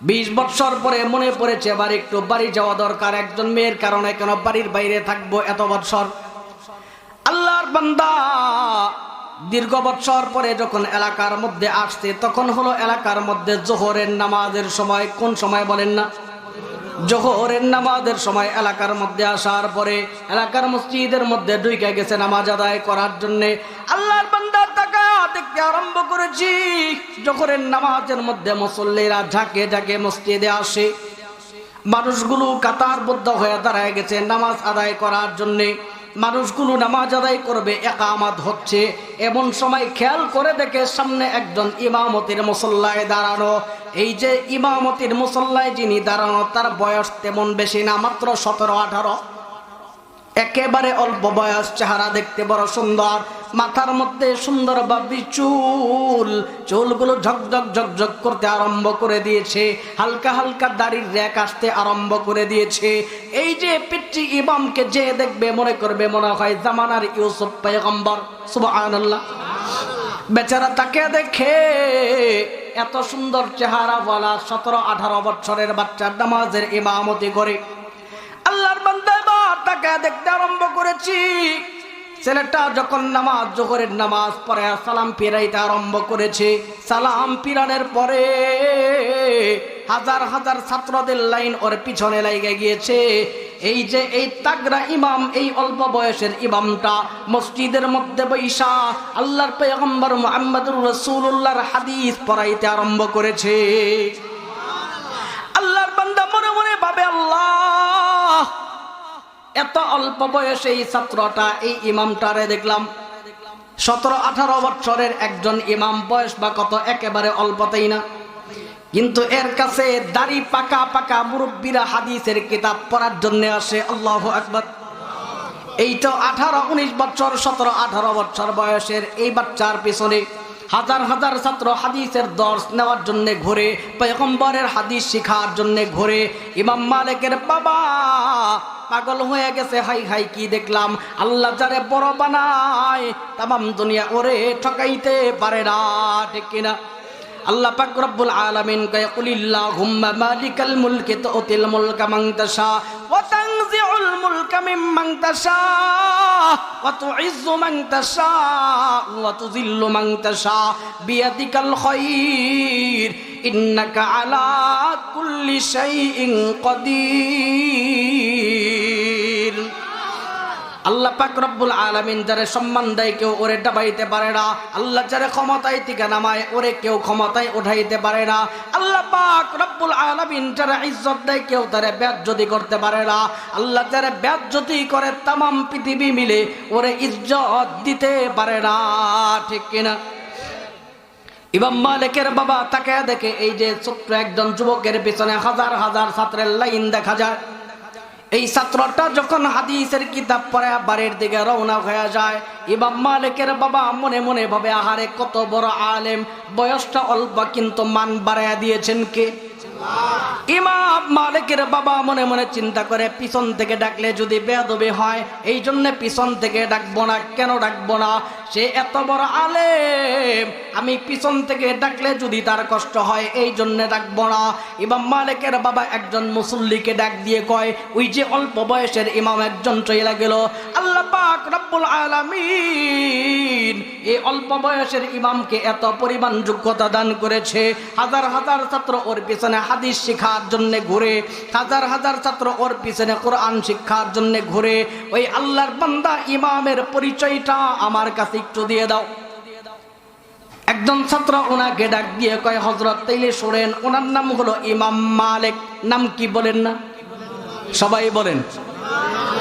20 বৎসর পরে মনে পড়েছে এবার একটু বাড়ি যাওয়া দরকার, একজন মেয়ের কারণে কেন বাড়ির বাইরে থাকবো এত বৎসর। আল্লাহর বান্দা দীর্ঘ বৎসর পরে যখন এলাকার মধ্যে আসছে, তখন হলো এলাকার মধ্যে জোহরের নামাজের সময়। কোন সময় বলেন না? জোহরের নামাজের সময়। এলাকার মধ্যে আসার পরে এলাকার মসজিদের মধ্যে ঢুকে গেছে নামাজ আদায় করার জন্য। আল্লাহর বান্দা তাকায়া দেখতে আরম্ভ করেছি, জোহরের নামাজের মধ্যে মুসল্লিরা ঝাঁকে ঝাঁকে মসজিদে আসে। মানুষগুলো কাতারবদ্ধ হয়ে দাঁড়ায় গেছে নামাজ আদায় করার জন্য। মানুষগুলো নামাজ আদায় করবে, ইকামত হচ্ছে। এমন সময় খেয়াল করে দেখে সামনে একজন ইমামতির মুসল্লায় দাঁড়ানো। এই যে ইমামতির মুসল্লায় যিনি দাঁড়ানো, তার বয়স তেমন বেশি না, মাত্র 17, 18। একেবারে অল্প বয়স, চেহারা দেখতে বড় সুন্দর, মাথার মধ্যে সুন্দর ভাবে চুলগুলো ঝকঝক ঝকঝক করতে আরম্ভ করে দিয়েছে, হালকা হালকা দাড়ির রেখ আসতে আরম্ভ করে দিয়েছে। এই যে পিচ্চি ইমামকে যে দেখবে মনে করবে মনে হয় জামানার ইউসুফ পয়গম্বর। সুবহানাল্লাহ। বেচারা তাকে দেখে এত সুন্দর চেহারাওয়ালা 17-18 বছরের বাচ্চার নামাজের ইমামতি করে। আল্লাহর বান্দা এবার তাকে দেখতে আরম্ভ করেছি। ছেলেটা যখন নামাজ জোহরের নামাজ পড়ে সালাম ফিরাইতে আরম্ভ করেছে, সালাম ফিরানোর পরে হাজার হাজার ছাত্রদের লাইন ওর পিছনে লেগে গিয়েছে। এই যে এই তাগড়া ইমাম, এই অল্প বয়সের ইমামটা মসজিদের মধ্যে বৈশা আল্লাহর পয়গম্বর মুহাম্মদুর রাসূলুল্লাহর হাদিস পড়াইতে আরম্ভ করেছে। আল্লাহর বান্দা মনে মনে ভাবে, আল্লাহ, এত অল্প বয়সে এই ছাত্রটা, এই ইমামটারে দেখলাম 17-18 বছরের একজন ইমাম, বয়স বা কত, একেবারে অল্পতেই না, কিন্তু এর কাছে দাড়ি পাকা পাকা মুরব্বীরা হাদিসের কিতাব পড়ার জন্য আসে। আল্লাহু আকবার। এই তো 18-19 বছর, 17-18 বছর বয়সের এই বাচ্চার পিছনে হাজার হাজার ছাত্র হাদিসের দর্শ নেওয়ার জন্য ঘুরে, পয়গম্বরের হাদিস শিখার জন্য ঘুরে। ইমাম মালিকের বাবা পাগল হয়ে গেছে, হাই হাই কি দেখলাম, আল্লাহ যারে বড় বানায় তামাম দুনিয়া ওরে ঠকাইতে পারে না, ঠিক কিনা? আল্লাহ পাক রব্বুল আলামিন কয়, কুলিল্লাহুম্মা মালিকাল মুলকি তুতিল মুলকা মান তাশা ওয়া তানজিউল মুলকা মিম্মান তাশা ওয়া তুইজ্জু মান তাশা ওয়া তুযিল্লু মান তাশা বিয়াদিকাল খায়র ইন্নাকা আলা কুল্লি শাইইন কাদির। আল্লাহ পাক রব্বুল আলামিন যারে সম্মান দেয় কেউ ওরে ডাবাইতে পারে না। আল্লাহ যারে ক্ষমতায় থেকে নামায় ওরে কেউ ক্ষমতায় উঠাইতে পারে না। আল্লাহ পাক রব্বুল আলামিন যারে ইজ্জত দেয় কেউ তারে বেজ্জতি করতে পারে না। আল্লাহ যারে বেজ্জতি করে তামাম পৃথিবী মিলে ওরে ইজ্জত দিতে পারে না, ঠিক কিনা? ইমাম মালিকের বাবা তাকে দেখে এই যে ছোট্ট একজন যুবকের পিছনে হাজার হাজার ছাত্রের লাইন দেখা যায়। এই ছাত্রটা যখন হাদিসের কিতাব পড়ে বাড়ির দিকে রওনা হয়ে যায়, ইমাম মালিকের বাবা মনে মনে ভাবে, আহারে কত বড় আলেম, বয়সটা অল্প কিন্তু মান বাড়াইয়া দিয়েছেন কে? ইমাম মালিকের বাবা মনে মনে চিন্তা করে, পিছন থেকে ডাকলে যদি বেয়াদবি হয়, এই জন্য পিছন থেকে ডাকবো না। কেন ডাকবো না? সে এত বড় আলেম, আমি পিছন থেকে ডাকলে যদি তার কষ্ট হয়, এই জন্য ডাকবো না। ইমাম মালিকের বাবা একজন মুসল্লিকে ডাক দিয়ে কয়, ওই যে অল্প বয়সের ইমাম একজন চলে গেল। আল্লাহ পাক রব্বুল আলামিন এই অল্প বয়সের ইমামকে এত পরিমাণ যোগ্যতা দান করেছে। হাজার হাজার ছাত্র ওর পিছনে হাদিস শিখার জন্য ঘুরে, হাজার হাজার ছাত্র ওর পিছনে কোরআন শিক্ষার জন্য ঘুরে। ওই আল্লাহর বান্দা ইমামের পরিচয়টা আমার কাছে একটু দিয়ে দাও। একজন ছাত্র ওনাকে ডাক দিয়ে কয়, হযরত তাইলে শুনেন, ওনার নাম হলো ইমাম মালিক। নাম কি বলেন না? সবাই বলেন।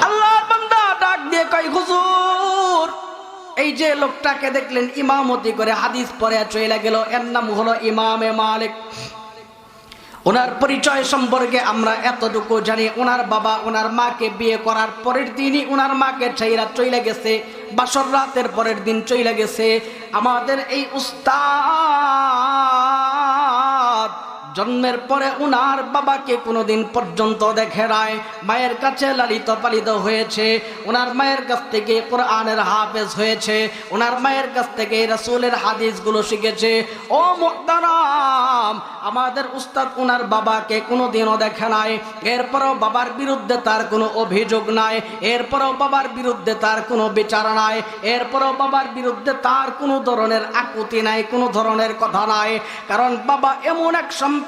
আল্লাহর বান্দা ডাক দিয়ে কয়, হুজুর, এই যে লোকটাকে দেখলেন ইমামতি করে হাদিস পড়ে চলে গেল, এর নাম হলো ইমামে মালিক। ওনার পরিচয় সম্পর্কে আমরা এতটুকু জানি, ওনার বাবা ওনার মাকে বিয়ে করার পরের দিনই ওনার মাকে ছাইরা চলে গেছে, বাসর রাতের পরের দিন চলে গেছে। আমাদের এই উস্তাদ জন্মের পরে উনার বাবাকে কোনোদিন পর্যন্ত দেখে নাই, মায়ের কাছে লালিত পালিত হয়েছে, ওনার মায়ের কাছ থেকে কোরআনের হাফেজ হয়েছে, ওনার মায়ের কাছ থেকে রাসূলের হাদিসগুলো শিখেছে। ও মুহতারাম, আমাদের উস্তাদ ওনার বাবাকে কোনোদিনও দেখে নাই, এরপরও বাবার বিরুদ্ধে তার কোনো অভিযোগ নাই, এরপরও বাবার বিরুদ্ধে তার কোনো বিচার নাই, এরপরও বাবার বিরুদ্ধে তার কোনো ধরনের আকুতি নাই, কোনো ধরনের কথা নাই। কারণ বাবা এমন এক সম্পদ,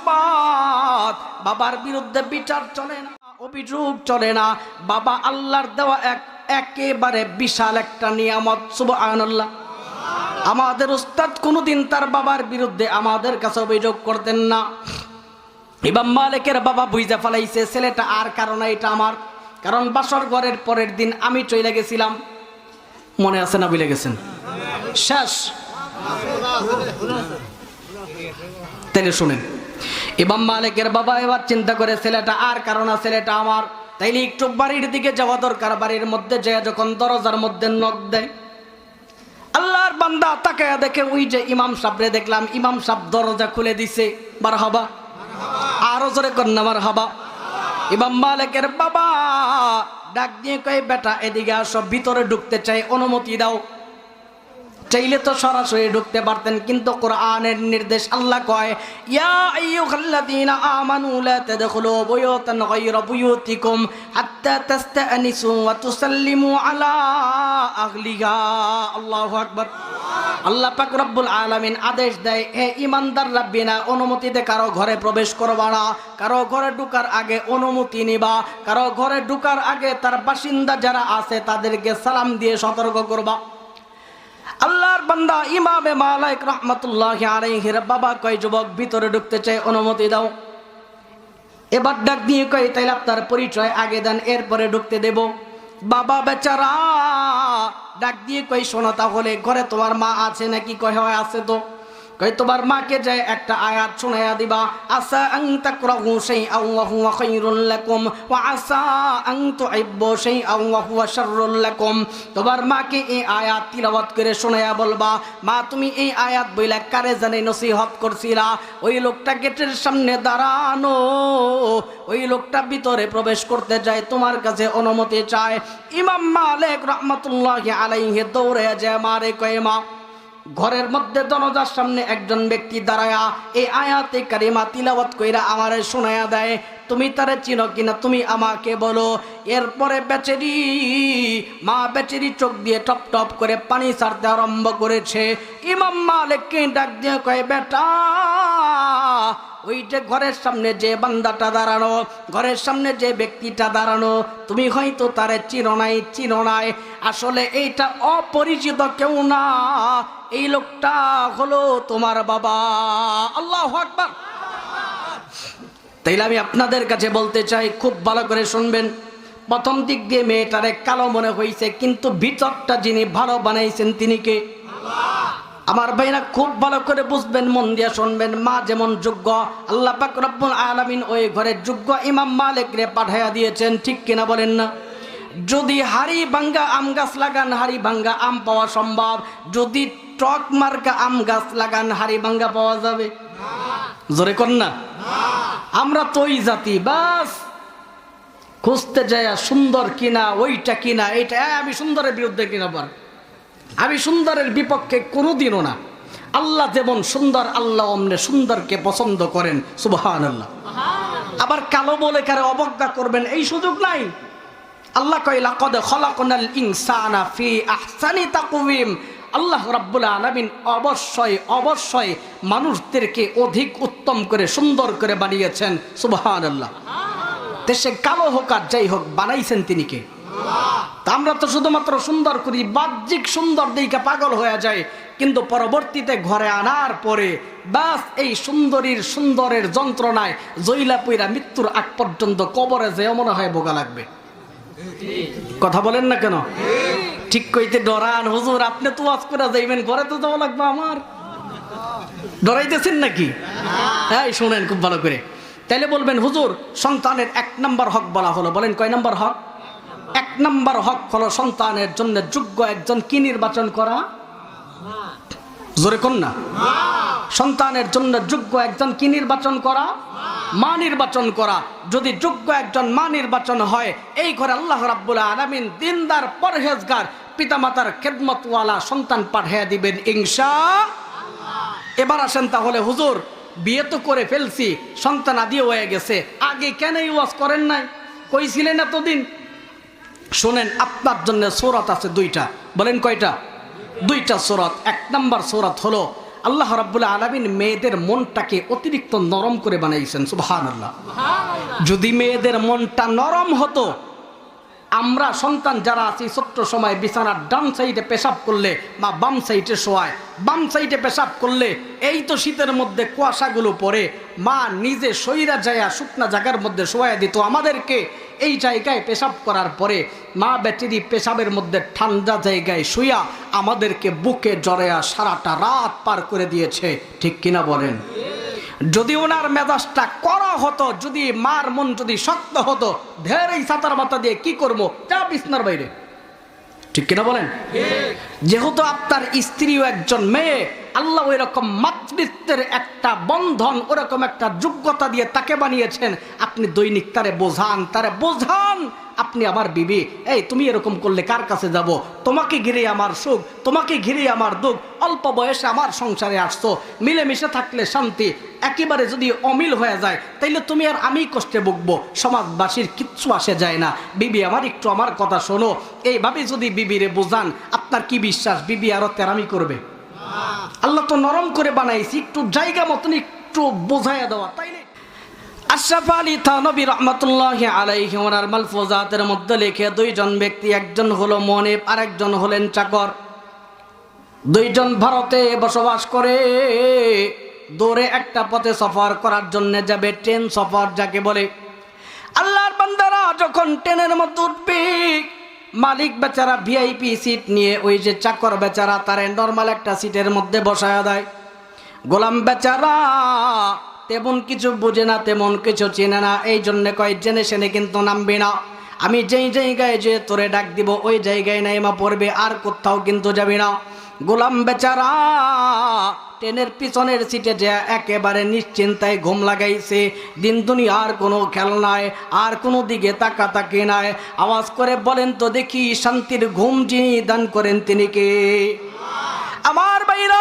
বাবার বিরুদ্ধে বিচার চলে না, অভিযোগ চলে না। বাবা আল্লাহর দেওয়া একেবারে বিশাল একটা নিয়ামত। সুবহানাল্লাহ। আমাদের উস্তাদ কোনোদিন তার বাবার বিরুদ্ধে আমাদের কাছে অভিযোগ করতেন না। ইমাম মালিকের বাবা বুঝা ফেলাইছে, ছেলেটা আর কারণ এটা আমার, কারণ বাসর ঘরের পরের দিন আমি চলে গেছিলাম। মনে আছে না? ভুলে গেছেন? শেষ। তাইলে শুনেন, ইমাম মালিকের বাবা এবার চিন্তা করে, ছেলেটা আর কারণ ছেলেটা আমার, তাইলে একটু বাড়ির দিকে যাওয়া দরকার। বাড়ির মধ্যে যায় যখন দরজার মধ্যে নক দেয়, আল্লাহর বান্দা তাকায়া দেখে ওই যে ইমাম সাহেবরে দেখলাম, ইমাম সাহেব দরজা খুলে দিছে। মারহাবা। আরো জোরে কন্যা মারহাবা। ইমাম মালিকের বাবা ডাক দিয়ে কয়, বেটা এদিকে আসো, ভিতরে ঢুকতে চাই, অনুমতি দাও। চাইলে তো সরাসরি ঢুকতে পারতেন, কিন্তু কোরআনের নির্দেশ, আল্লাহ কয় ইয়া আইয়ুহাল্লাযীনা আমানু লা তাদখুলু বুয়ুতান গায়রা বুয়ুতিকুম হাত্তা তাস্তানিসু ওয়া তুসাল্লিমু আলা আহলিহা। আল্লাহু আকবার। আল্লাহ পাক রব্বুল আলামিন আদেশ দেয়, হে ঈমানদাররা, বিনা অনুমতিতে কারো ঘরে প্রবেশ করবা না, কারো ঘরে ঢোকার আগে অনুমতি নিবা, কারো ঘরে ঢোকার আগে তার বাসিন্দা যারা আছে তাদেরকে সালাম দিয়ে সতর্ক করবা। আল্লাহর বান্দা ইমামে মালিক রাহমাতুল্লাহি আলাইহির বাবা কয়, যুবক ভিতরে ঢুকতে চাই, অনুমতি দাও। এবার ডাক দিয়ে কয়, তাইলে আপনার পরিচয় আগে দেন, এরপরে ঢুকতে দেব। বাবা বেচারা ডাক দিয়ে কয়, শোনো তাহলে ঘরে তোমার মা আছে নাকি? কয় হয় আছে। তো কয়, তোমার মাকে যায় একটা আয়াত শোনায়া দিবা, আসা আন তাকরাহু শাইআন ওয়া হুয়া খায়রুল লাকুম ওয়া আসা আন তুহিব্বু শাইআন ওয়া হুয়া শাররুল লাকুম। তোমার মাকে এই আয়াত তিলাওয়াত করে শোনায়া বলবা, মা তুমি এই আয়াত বইলা কারে জানে নসিহত করছিলা? ওই লোকটা গেটের সামনে দাঁড়ানো, ওই লোকটা ভিতরে প্রবেশ করতে যায়, তোমার কাছে অনুমতি চায়। ইমাম মালিক রাহমাতুল্লাহি আলাইহি দৌড়ে যায় মারে কয়, মা ঘরের মধ্যে দরজার সামনে একজন ব্যক্তি দাঁড়ায়া এই আয়াতে কারিমা তিলাওয়াত কইরা আমারে শোনায়া দেয়, তুমি তারে চিনো কিনা তুমি আমাকে বলো। এরপরে বেচারি মা বেচারি চোখ দিয়ে টপ টপ করে পানি ছাড়তে আরম্ভ করেছে। ইমাম মালিককে ডাক দিয়ে কয়, বেটা ওই যে ঘরের সামনে যে বান্দাটা দাঁড়ানো, ঘরের সামনে যে ব্যক্তিটা দাঁড়ানো, তুমি হয়তো তারে চিনো নাই, আসলে এইটা অপরিচিত কেউ না, এই লোকটা হলো তোমার বাবা। আল্লাহু আকবার। তাইলে আমি আপনাদের কাছে বলতে চাই, খুব ভালো করে শুনবেন। প্রথম দিক দিয়ে মেয়েটারে কালো মনে হয়েছে, কিন্তু ভিতরটা যিনি ভালো বানাইছেন তিনি কে? আমার ভাইরা খুব ভালো করে বুঝবেন, মন দিয়ে শুনবেন। মা যেমন যোগ্য, আল্লাহ পাক রব্বুল আলামিন ওই ঘরের যোগ্য ইমাম মালিক রে পাঠাইয়া দিয়েছেন, ঠিক কিনা বলেন না? যদি হাড়ি ভাঙ্গা আম গাছ লাগান, হাড়ি ভাঙ্গা আম পাওয়া সম্ভব। যদি টক মার্কা আম গাছ লাগান, হাড়ি ভাঙ্গা পাওয়া যাবে? জোরে কর না। আমরা তো ওই জাতি, বাস খুঁজতে যায় সুন্দর কিনা, ওইটা কিনা, এইটা। আমি সুন্দরের বিরুদ্ধে কিনা বল, আমি সুন্দরের বিপক্ষে কোনোদিনও না। আল্লাহ যেমন সুন্দর, আল্লাহ অমনে সুন্দরকে পছন্দ করেন, সুবহানাল্লাহ। আবার কালো বলে কারে অবজ্ঞা করবেন এই সুযোগ নাই। আল্লাহ কয়, লাকাদ খলাকনাল ইনসানা ফি আহসানি তাকওয়িম। আল্লাহ রাব্বুল আলামিন অবশ্যই মানুষদেরকে অধিক উত্তম করে সুন্দর করে বানিয়েছেন, সুবহানাল্লাহ। দেশে কালো হোক আর যাই হোক, বানাইছেন তিনি কে? তা আমরা তো শুধুমাত্র সুন্দর করি, বাহ্যিক সুন্দর দিকে পাগল হয়ে যায়, কিন্তু পরবর্তীতে ঘরে আনার পরে বাস এই সুন্দরের যন্ত্রণায় জইলা পুইরা মৃত্যুর আগ পর্যন্ত কবরে যেও মনে হয় বোকা লাগবে। কথা বলেন না কেন? ঠিক কইতে ডরান, হুজুর আপনি তো ওয়াজ করে যাইবেন, ঘরে তো যাওয়া লাগবে আমার, ডরাইতেছেন নাকি? হ্যাঁ শোনেন খুব ভালো করে। তাইলে বলবেন, হুজুর সন্তানের 1 নম্বর হক বলা হলো, বলেন কয় নম্বর হক? 1 নম্বর হক হলো সন্তানের জন্য যোগ্য একজন কি নির্বাচন করা? জোরে কোন না। সন্তানের জন্য যোগ্য একজন কি নির্বাচন করা? মা নির্বাচন করা। যদি যোগ্য একজন মা নির্বাচন হয়, এই ঘরে আল্লাহ রাব্বুল আলামিন দিনদার পরহেজগার পিতামাতার খেদমতওয়ালা সন্তান পাঠিয়ে দিবেন ইনশাআল্লাহ। এবার আসেন তাহলে, হুজুর বিয়ে তো করে ফেলছি, সন্তান আদি হয়ে গেছে, আগে কেন ওয়াজ করেন নাই? কইছিলেন এতদিন। শোনেন, আপনার জন্য সূরাত আছে 2টা। বলেন কয়টা? 2টা সূরাত। 1 নম্বর সূরাত হলো আল্লাহ রাব্বুল আলামিন মেয়েদের মনটাকে অতিরিক্ত নরম করে বানাইছেন, সুবহানাল্লাহ। যদি মেয়েদের মনটা নরম হতো, আমরা সন্তান যারা আছি ছোট্ট সময় বিছানার ডান সাইডে পেশাব করলে বা বাম সাইডে শোয়ায়, বাম সাইডে পেশাব করলে এই তো শীতের মধ্যে কুয়াশাগুলো পড়ে, মা নিজে সইরা যায়া শুকনা জায়গার মধ্যে শোয়া দিত আমাদেরকে। এই জায়গায় পেশাব করার পরে মা বেচারি পেশাবের মধ্যে ঠান্ডা জায়গায় শুয়া আমাদেরকে বুকে জড়ায়া সারাটা রাত পার করে দিয়েছে, ঠিক কিনা বলেন? যদি ওনার মেজাজটা করা হতো, যদি মার মন যদি শক্ত হতো, ঢের এই ছাতার মাথা দিয়ে কি করবো, যা বিছনার বাইরে, ঠিক কিনা বলেন? যেহেতু আপনার স্ত্রীও একজন মেয়ে, আল্লাহ ওই রকম মাতৃত্বের একটা বন্ধন, ওরকম একটা যোগ্যতা দিয়ে তাকে বানিয়েছেন। আপনি দৈনিক তারে বোঝান আপনি আমার বিবি, এই তুমি এরকম করলে কার কাছে যাব? তোমাকে ঘিরে আমার সুখ, তোমাকে ঘিরে আমার দুঃখ। অল্প বয়সে আমার সংসারে আসছো, মিলেমিশে থাকলে শান্তি, একেবারে যদি অমিল হয়ে যায় তাইলে তুমি আর আমি কষ্টে ভুগবো, সমাজবাসীর কিচ্ছু আসে যায় না। বিবি আমার, একটু আমার কথা শোনো। এইভাবে যদি বিবিরে বোঝান, আপনার কি বিশ্বাস বিবি আরো তেরামি করবে? আল্লাহ তো নরম করে বানাইছি, একটু জায়গা মতন একটু বোঝাইয়া দেওয়া, তাইলে। আশরাফ আলী থানভী রাহমাতুল্লাহি আলাইহি ওনার মালফুজাতের মধ্যে লিখে, দুইজন ব্যক্তি, একজন হলো মনিব আর একজন হলেন চাকর। দুইজন ভারতে বসবাস করে, দূরে একটা পথে সফর করার জন্য যাবে, ট্রেন সফর যাকে বলে। আল্লাহর বান্দারা যখন ট্রেনের মধ্যে উঠবে, মালিক বেচারা ভিআইপি সিট নিয়ে ওই যে চাকর বেচারা তারে নর্মাল একটা সিটের মধ্যে বসায়া দেয়। গোলাম বেচারা তেমন কিছু বুঝে না, তেমন কিছু চেনে না, এই জন্যে কয় জেনে শুনে কিন্তু নামবে না। আমি যেই জায়গায় যে তোরে ডাক দিব ওই জায়গায় নাইমা পড়বে, আর কোথাও কিন্তু যাবে না। গোলাম বেচারা ট্রেনের পিছনের সিটে যে একেবারে নিশ্চিন্তায় ঘুম লাগাইছে। দিন দুনিয়ার কোনো খেল নাই, আর কোনো দিকে তাকাতাকি নাই। আওয়াজ করে বলেন তো দেখি, শান্তির ঘুম যিনি দান করেন তিনি কে? আমার বাইরা,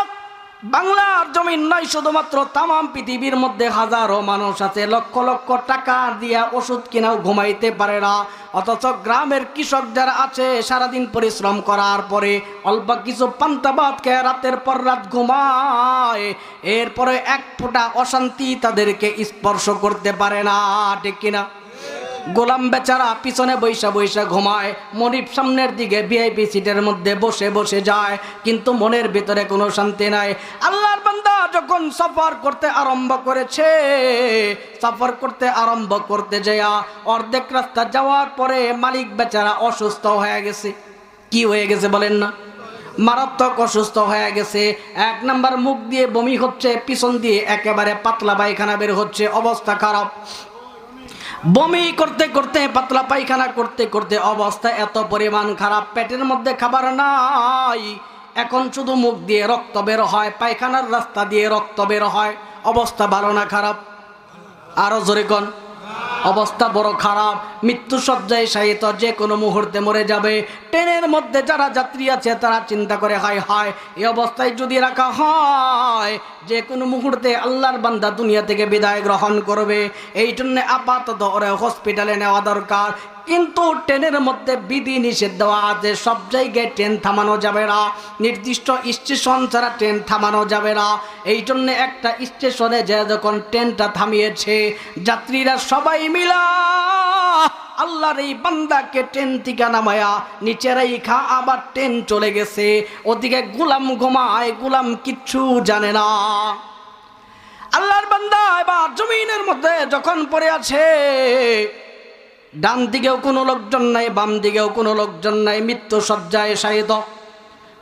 বাংলার জমিন নয়, শুধুমাত্র তামাম পৃথিবীর মধ্যে হাজারো মানুষ আছে লক্ষ লক্ষ টাকা দিয়া ওষুধ কিনাও ঘুমাইতে পারে না। অথচ গ্রামের কৃষক যারা আছে, সারাদিন পরিশ্রম করার পরে অল্প কিছু পান্তা ভাত খেয়ে রাতের পর রাত ঘুমায়, এরপরে এক ফোঁটা অশান্তি তাদেরকে স্পর্শ করতে পারে না, ঠিক কিনা? গোলাম বেচারা পিছনে বৈশা বৈশা ঘুমায়, মনিব সামনের দিকে ভিআইপি সিটের মধ্যে বসে বসে যায়, কিন্তু মনের ভিতরে কোনো শান্তি নাই। আল্লাহর বান্দা যখন সফর করতে আরম্ভ করেছে, সফর করতে আরম্ভ করতে যায় অর্ধেক রাস্তা যাওয়ার পরে মালিক বেচারা অসুস্থ হয়ে গেছে। কি হয়ে গেছে বলেন না? মারাত্মক অসুস্থ হয়ে গেছে। এক নাম্বার, মুখ দিয়ে বমি হচ্ছে, পিছন দিয়ে একেবারে পাতলা পায়খানা বের হচ্ছে, অবস্থা খারাপ। বমি করতে করতে, পাতলা পায়খানা করতে করতে অবস্থা এত পরিমাণ খারাপ, পেটের মধ্যে খাবার নাই, এখন শুধু মুখ দিয়ে রক্ত বের হয়, পায়খানার রাস্তা দিয়ে রক্ত বের হয়। অবস্থা ভালো না খারাপ? আরো জোরে কোন? অবস্থা বড় খারাপ। মৃত্যু সজ্জায় শায়িত, যে কোনো মুহূর্তে মরে যাবে। ট্রেনের মধ্যে যারা যাত্রী আছে তারা চিন্তা করে, হায় হায়, এই অবস্থায় যদি রাখা হয় যে কোনো মুহূর্তে আল্লাহর বান্দা দুনিয়া থেকে বিদায় গ্রহণ করবে। এই জন্য আপাতত ওরা হসপিটালে নেওয়া দরকার। কিন্তু ট্রেনের মধ্যে বিধি নিষেধ দেওয়া আছে, সব জায়গায় ট্রেন থামানো যাবে না, নির্দিষ্ট স্টেশন ছাড়া ট্রেন থামানো যাবে না। এই জন্য একটা স্টেশনে যে যখন ট্রেনটা থামিয়েছে, যাত্রীরা সবাই মিলা আল্লাহর এই বান্দাকে ট্রেন থেকে নামায়া নিচে রাইখা আবার ট্রেন চলে গেছে। ওদিকে গোলাম ঘুমায়, গোলাম কিচ্ছু জানে না। আল্লাহর বান্দা এবার জমিনের মধ্যে যখন পড়ে আছে, ডান দিকেও কোনো লোকজন নাই, বাম দিকেও কোনো লোকজন নাই, মৃত্যু সজ্জায় শায়িত।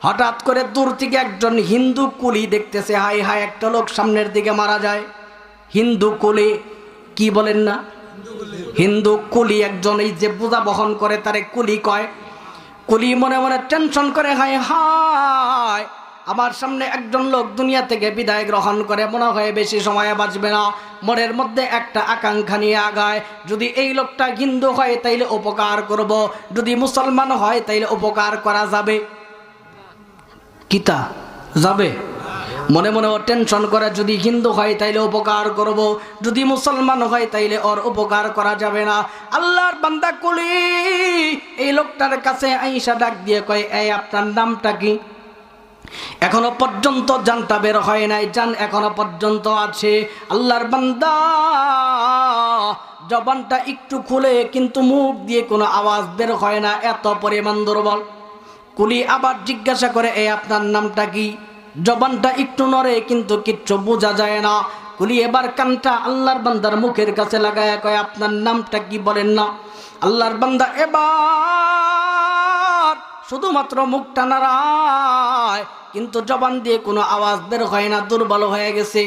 হঠাৎ করে দূর থেকে একজন হিন্দু কুলি দেখতেছে, হাই হাই, একটা লোক সামনের দিকে মারা যায়। হিন্দু কুলি, কি বলেন না? হিন্দু কুলি একজন, এই যে বোঝা বহন করে তারে কুলি কয়। কুলি মনে মনে টেনশন করে, হাই হাই, আমার সামনে একজন লোক দুনিয়া থেকে বিদায় গ্রহণ করে, মনে হয় বেশি সময় বাঁচবে না। মনের মধ্যে একটা আকাঙ্ক্ষা নিয়ে আগায়, যদি এই লোকটা হিন্দু হয় তাইলে উপকার করব, যদি মুসলমান হয় তাইলে উপকার করা যাবে। কিতা যাবে? মনে মনে ও টেনশন করে, যদি হিন্দু হয় তাইলে উপকার করব, যদি মুসলমান হয় তাইলে ওর উপকার করা যাবে না। আল্লাহর বান্দা কুলি এই লোকটার কাছে আইসা ডাক দিয়ে কয়, এই আপনার নামটা কি? এখনো পর্যন্ত জানটা বের হয় নাই, জান এখনো পর্যন্ত আছে। আল্লাহর বান্দা জবানটা একটু খুলে, কিন্তু মুখ দিয়ে কোনো আওয়াজ বের হয় না, এত পরিমাণ দুর্বল। কুলি আবার জিজ্ঞাসা করে, এই আপনার নামটা কি? জবানটা একটু নড়ে, কিন্তু কিচ্ছু বোঝা যায় না। কুলি এবার কানটা আল্লাহর বান্দার মুখের কাছে লাগায় কয়, আপনার নামটা কি বলেন না? আল্লাহর বান্দা এবার শুধুমাত্র মুখটা নাড়ায়, কিন্তু জবান দিয়ে কোনো আওয়াজ বের হয় না, দুর্বল হয়ে গেছে।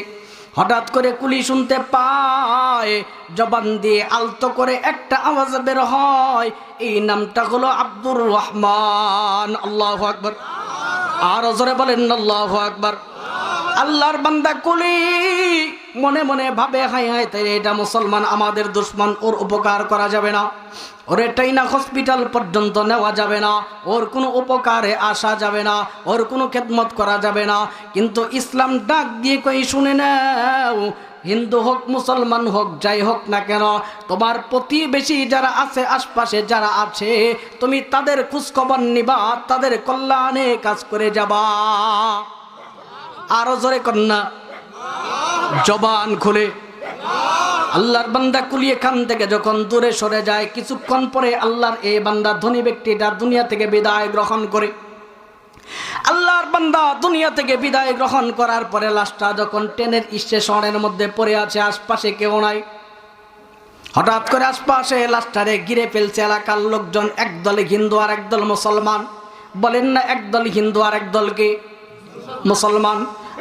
হঠাৎ করে কুলি শুনতে পায়, জবান দিয়ে আলতো করে একটা আওয়াজ বের হয়, এই নামটা হলো আব্দুর রহমান। আল্লাহু আকবার। আর জোরে বলেন আল্লাহু আকবার। আল্লাহর বান্দা কুলি মনে মনে ভাবে, হাই হাই তাইলে এটা মুসলমান আমাদের দুশমন, ওর উপকার করা যাবে না, ওরে টাইনা হসপিটাল পর্যন্ত নেওয়া যাবে না, ওর কোনো উপকারে আসা যাবে না, ওর কোনো খেদমত করা যাবে না। কিন্তু ইসলাম ডাক দিয়ে কই, শুনে নাও, হিন্দু হোক মুসলমান হোক যাই হোক না কেন, তোমার প্রতিবেশী যারা আছে, আশপাশে যারা আছে, তুমি তাদের খোঁজখবর নিবা, তাদের কল্যাণে কাজ করে যাবা। আরো জোরে কন্যা, জবান খুলে। আল্লাহর বান্দা কুলিয়ে খান থেকে যখন দূরে সরে যায়, কিছুক্ষণ পরে আল্লাহর এই বান্দা ধনী ব্যক্তিটা দুনিয়া থেকে বিদায় গ্রহণ করে। আল্লাহর বান্দা দুনিয়া থেকে বিদায় গ্রহণ করার পরে লাশটা যখন ট্রেনের স্টেশনের মধ্যে পড়ে আছে, আশপাশে কেউ নাই, হঠাৎ করে আশপাশে লাশটারে ঘিরে ফেলছে এলাকার লোকজন, একদল হিন্দু আর একদল মুসলমান। বলেন না, একদল হিন্দু আর একদলকে মুসলমান।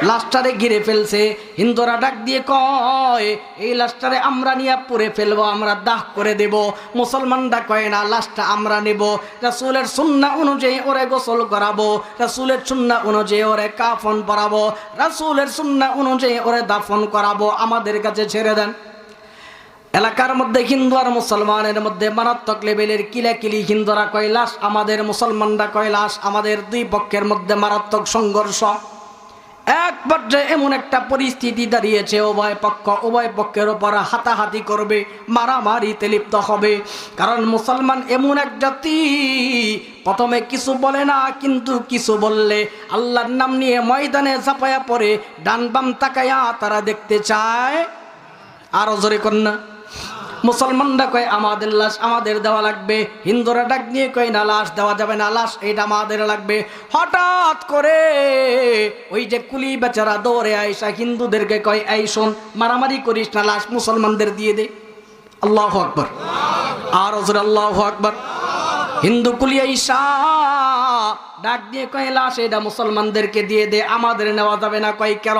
লাশটারে ঘিরে ফেলছে। হিন্দুরা ডাক দিয়ে কয়, এই লাশটারে আমরা নিয়ে পুড়ে ফেলবো, আমরা দাহ করে দেব। মুসলমানরা কয় না, লাশটা আমরা নেব, রাসূলের সুন্নাহ অনুযায়ী ওরে গোসল করাবো, রাসূলের সুন্নাহ অনুযায়ী ওরে কাফন পরাবো, রাসূলের সুন্নাহ অনুযায়ী ওরে দাফন করাবো, আমাদের কাছে ছেড়ে দেন। এলাকার মধ্যে হিন্দু আর মুসলমানের মধ্যে মারাত্মক লেভেলের কিলাকিলি। হিন্দুরা কয় লাশ আমাদের, মুসলমানরা কয় লাশ আমাদের। দুই পক্ষের মধ্যে মারাত্মক সংঘর্ষ। এক পর্যায়ে এমন একটা পরিস্থিতি দাঁড়িয়েছে, উভয় পক্ষের ওপর হাতাহাতি করবে, মারামারিতে লিপ্ত হবে। কারণ মুসলমান এমন এক জাতি, প্রথমে কিছু বলে না, কিন্তু কিছু বললে আল্লাহর নাম নিয়ে ময়দানে ঝাঁপায়া পড়ে, ডান বাম তাকায়া তারা দেখতে চায়। আরো জোরে কন্যা। মুসলমানরা কয় আমাদের লাশ আমাদের দেওয়া লাগবে, হিন্দুরা ডাক নিয়ে কয় না, লাশ দেওয়া যাবে না, লাশ এটা আমাদের লাগবে। হঠাৎ করে ওই যে কুলি বেচারা দৌড়ে আইসা হিন্দুদেরকে কয়, এই শোন, মারামারি করিস না, লাশ মুসলমানদের দিয়ে দে। আল্লাহু আকবার, আর হযরত আল্লাহু আকবার। হিন্দু কুলি আইসা ডাক দিয়ে কয়, লাশ এটা মুসলমানদেরকে দিয়ে দে, আমাদের নেওয়া যাবে না। কয় কেন?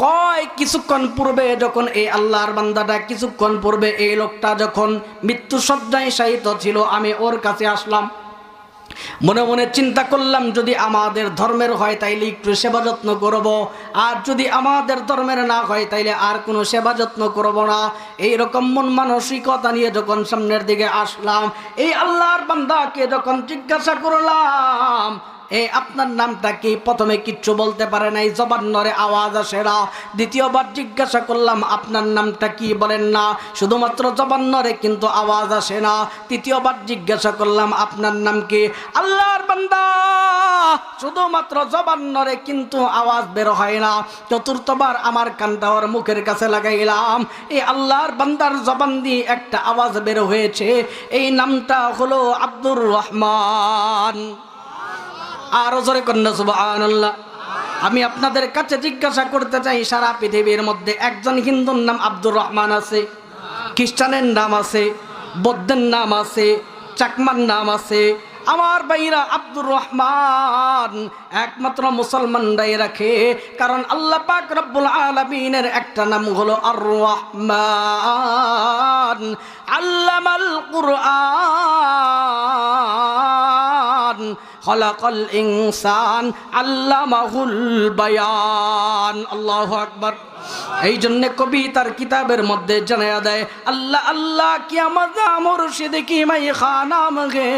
কয় কিছুক্ষণ পূর্বে যখন এই আল্লাহর বান্দাটা, কিছুক্ষণ পূর্বে এই লোকটা যখন মৃত্যু শয্যায় শায়িত ছিল, আমি ওর কাছে আসলাম, মনে মনে চিন্তা করলাম, যদি আমাদের ধর্মের হয় তাইলে একটু সেবা যত্ন করব, আর যদি আমাদের ধর্মের না হয় তাইলে আর কোনো সেবা যত্ন করব না। এইরকম মন মানসিকতা নিয়ে যখন সামনের দিকে আসলাম, এই আল্লাহর বান্দাকে যখন জিজ্ঞাসা করলাম, এই আপনার নামটা কি? প্রথমে কিচ্ছু বলতে পারে নাই, জবান নড়ে, আওয়াজ আসে না। দ্বিতীয়বার জিজ্ঞাসা করলাম, আপনার নামটা কি? বলেন না, শুধুমাত্র জবান নড়ে কিন্তু আওয়াজ আসে না। তৃতীয়বার জিজ্ঞাসা করলাম, আপনার নাম কি? আল্লাহর বান্দা শুধুমাত্র জবান নড়ে কিন্তু আওয়াজ বের হয় না। চতুর্থবার আমার কানটা ওর মুখের কাছে লাগাইলাম, এই আল্লাহর বান্দার জবান দিয়ে একটা আওয়াজ বের হয়েছে, এই নামটা হলো আব্দুর রহমান। আরো জোরে কন্যা সুবহানাল্লাহ। আমি আপনাদের কাছে জিজ্ঞাসা করতে চাই, সারা পৃথিবীর মধ্যে একজন হিন্দুর নাম আব্দুর রহমান আছে, খ্রিস্টানের নাম আছে, বৌদ্ধের নাম আছে, চাকমার নাম আছে। আমার ভাইরা, আব্দুর রহমান একমাত্র মুসলমানরাই রাখে, কারণ আল্লাহ পাক রব্বুল আলামিনের একটা নাম হলো আর রহমান। আল্লামাল কুরআন, খলাকাল ইনসান, আল্লামাহুল বায়ান। আল্লাহু আকবার। এই জন্য কবি তার কিতাবের মধ্যে জানায়া দেয়, আল্লাহ আল্লাহ কিয়া মজা মুর্শিদ কি মাই খানাম হে,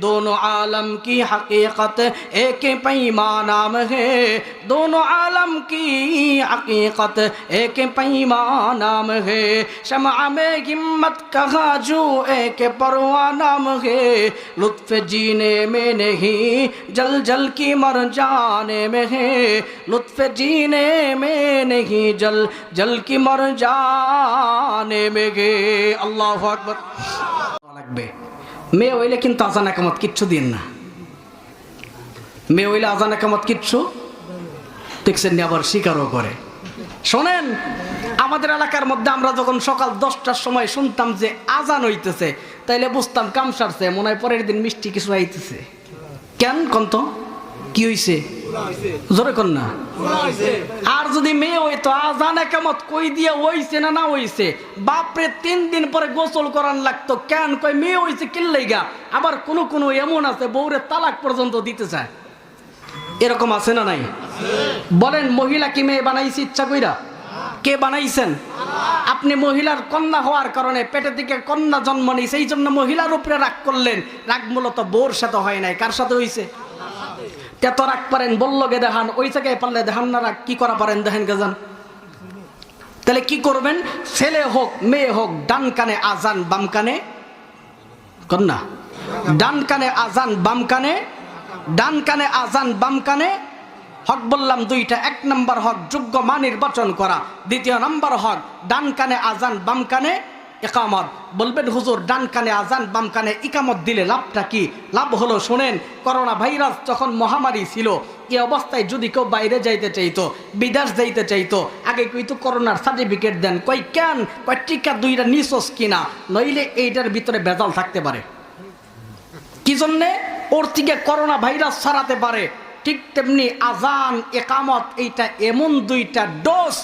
दोनों आलम की हकीकत एक पैमानाम है, दोनों आलम की हकीकत एक पैमानाम है, शम्अ में हिम्मत कहा जो एक परवानाम है, लुत्फ जीने में नहीं जल जल की मर जाने में है, लुत्फ जीने में नहीं जल जल की मर जाने में गे। अल्लाहु আকবার। লাগবে মেয়ে হইলে কিন্তু আজান একামত কিচ্ছু দিন না, মেয়ে হইলে আজান একামত কিচ্ছু দেখছেন, আবার স্বীকারও করে। শোনেন, আমাদের এলাকার মধ্যে আমরা যখন সকাল 10টার সময় শুনতাম যে আজান হইতেছে, তাইলে বুঝতাম কাম সারছে, মনে হয় পরের দিন মিষ্টি কিছু আইতেছে। কেন কন্ত কি হইছে? জোরে কর না। আর যদি মেয়ে হইতো, আজান একামত কই দিয়ে হইছে না না হইছে, বাপরে 3 দিন পরে গোসল করান লাগতো। কেন? কই মেয়ে হইছে কিল্লাইগা। আবার কোন কোন এমন আছে বউরে তালাক পর্যন্ত দিতে চায়, এরকম আছে না নাই? বলেন মহিলা কি মেয়ে বানাইছে ইচ্ছা কইরা? কে বানাইছেন? আপনি মহিলার কন্যা হওয়ার কারণে পেটের দিকে কন্যা জন্ম নিয়েছে, এই জন্য মহিলার উপরে রাগ করলেন। রাগ মূলত বোর সাথে হয় নাই, কার সাথে হয়েছে? তেত রাগ পারেন, বললো গে দেখান, ওই জায়গায় পারলে দেখান না রাগ কি করা পারেন দেখেন গে যান। তাহলে কি করবেন? ছেলে হোক মেয়ে হোক, ডান কানে আজান বাম কানে কন্যা, ডান কানে আজান বাম কানে, ডান কানে আজান বাম কানে। হক বললাম দুইটা। এক নম্বর হক যোগ্য মা নির্বাচন করা, দ্বিতীয় নম্বর হক ডান কানে আজান বাম কানে ইকামত। বলবেন হুজুর ডান কানে আজান বাম কানে ইকামত দিলে লাভটা কি? লাভ হলো শুনেন, করোনা ভাইরাস যখন মহামারী ছিল, এই অবস্থায় যদি কেউ বাইরে যাইতে চাইতো, বিদেশ যাইতে চাইতো, আগে কইতো করোনার সার্টিফিকেট দেন। কই কেন? কয় টিকা দুইটা নিছস কিনা, নইলে এইটার ভিতরে ভেজাল থাকতে পারে। কি জন্যে? ওর থেকে করোনা ভাইরাস ছড়াতে পারে। ঠিক তেমনি আজান একামত, এইটা এমন দুইটা ডোজ,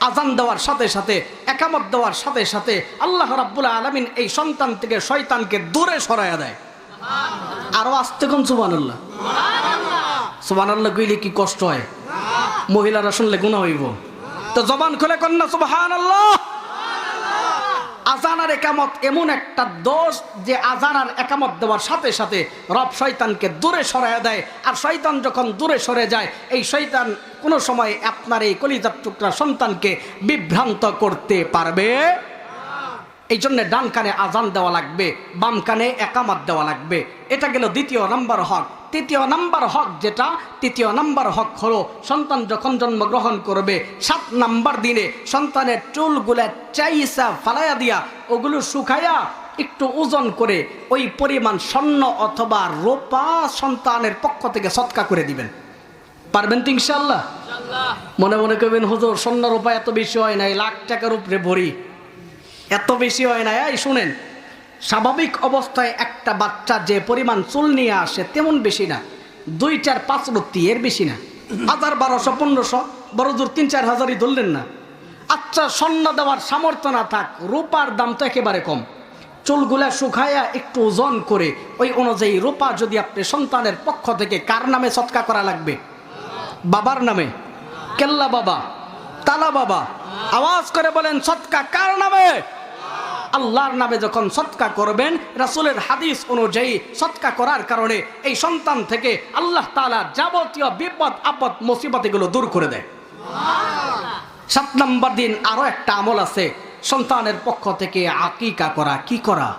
আজান দেওয়ার সাথে সাথে একামত দেওয়ার সাথে সাথে আল্লাহ রাব্বুল আলামিন এই সন্তান থেকে শয়তানকে দূরে সরাইয়া দেয়। আরো আসতে কোন সুবহানাল্লাহ। সুবহানাল্লাহ কইলে কি কষ্ট হয়? মহিলারা শুনলে গুনাহ হইব। তো জবান খুলে কন্যা সুবহানাল্লাহ। আজান আর একামত এমন একটা দোষ যে আজান আর একামত দেওয়ার সাথে সাথে রব শয়তানকে দূরে সরাইয়া দেয়। আর শয়তান যখন দূরে সরে যায়, এই শয়তান কোনো সময় আপনার এই কলিজার টুকরা সন্তানকে বিভ্রান্ত করতে পারবে। এই জন্য ডান কানে আজান দেওয়া লাগবে, বাম কানে একামত দেওয়া লাগবে। এটা গেল দ্বিতীয় নাম্বার হক। তৃতীয় নাম্বার হক যেটা, তৃতীয় নাম্বার হক হলো সন্তান যখন জন্মগ্রহণ করবে 7 নাম্বার দিনে সন্তানের চুলগুলা চাইসা ফালাইয়া দিয়া, ওগুলো শুকাইয়া একটু ওজন করে ওই পরিমাণ স্বর্ণ অথবা রূপা সন্তানের পক্ষ থেকে সদকা করে দিবেন। পারবেন তো ইনশাআল্লাহ? মনে মনে করবেন হুজুর স্বর্ণ রূপা এত বেশি হয় নাই, লাখ টাকার উপরে ভরি, এত বেশি হয় না। এই শুনেন, স্বাভাবিক অবস্থায় একটা বাচ্চা যে পরিমাণ চুল নিয়ে আসে তেমন বেশি না, 2-4-5 রত্তি, এর বেশি না। 1000, 1200, 1500, বড় জোর 3-4 হাজারই ধরলেন না। আচ্ছা স্বর্ণ দেওয়ার সামর্থ্য না থাক, রূপার দাম তো একেবারে কম। চুলগুলা শুকায়া একটু ওজন করে ওই অনুযায়ী রূপা যদি আপনি সন্তানের পক্ষ থেকে, কার নামে সদকা করা লাগবে? বাবার নামে। কেল্লা বাবা, তালা বাবা, আওয়াজ করে বলেন সদকা কার নামে? আল্লাহর নামে যখন সদকা করবেন, রাসূলের হাদিস অনুযায়ী সদকা করার কারণে এই সন্তান থেকে আল্লাহ তাআলা যাবতীয় বিপদ আপদ মুসিবত এগুলো দূর করে দেয়। 7 নম্বর দিন আরো একটা আমল আছে, সন্তানের পক্ষ থেকে আকিকা করা। কি করা?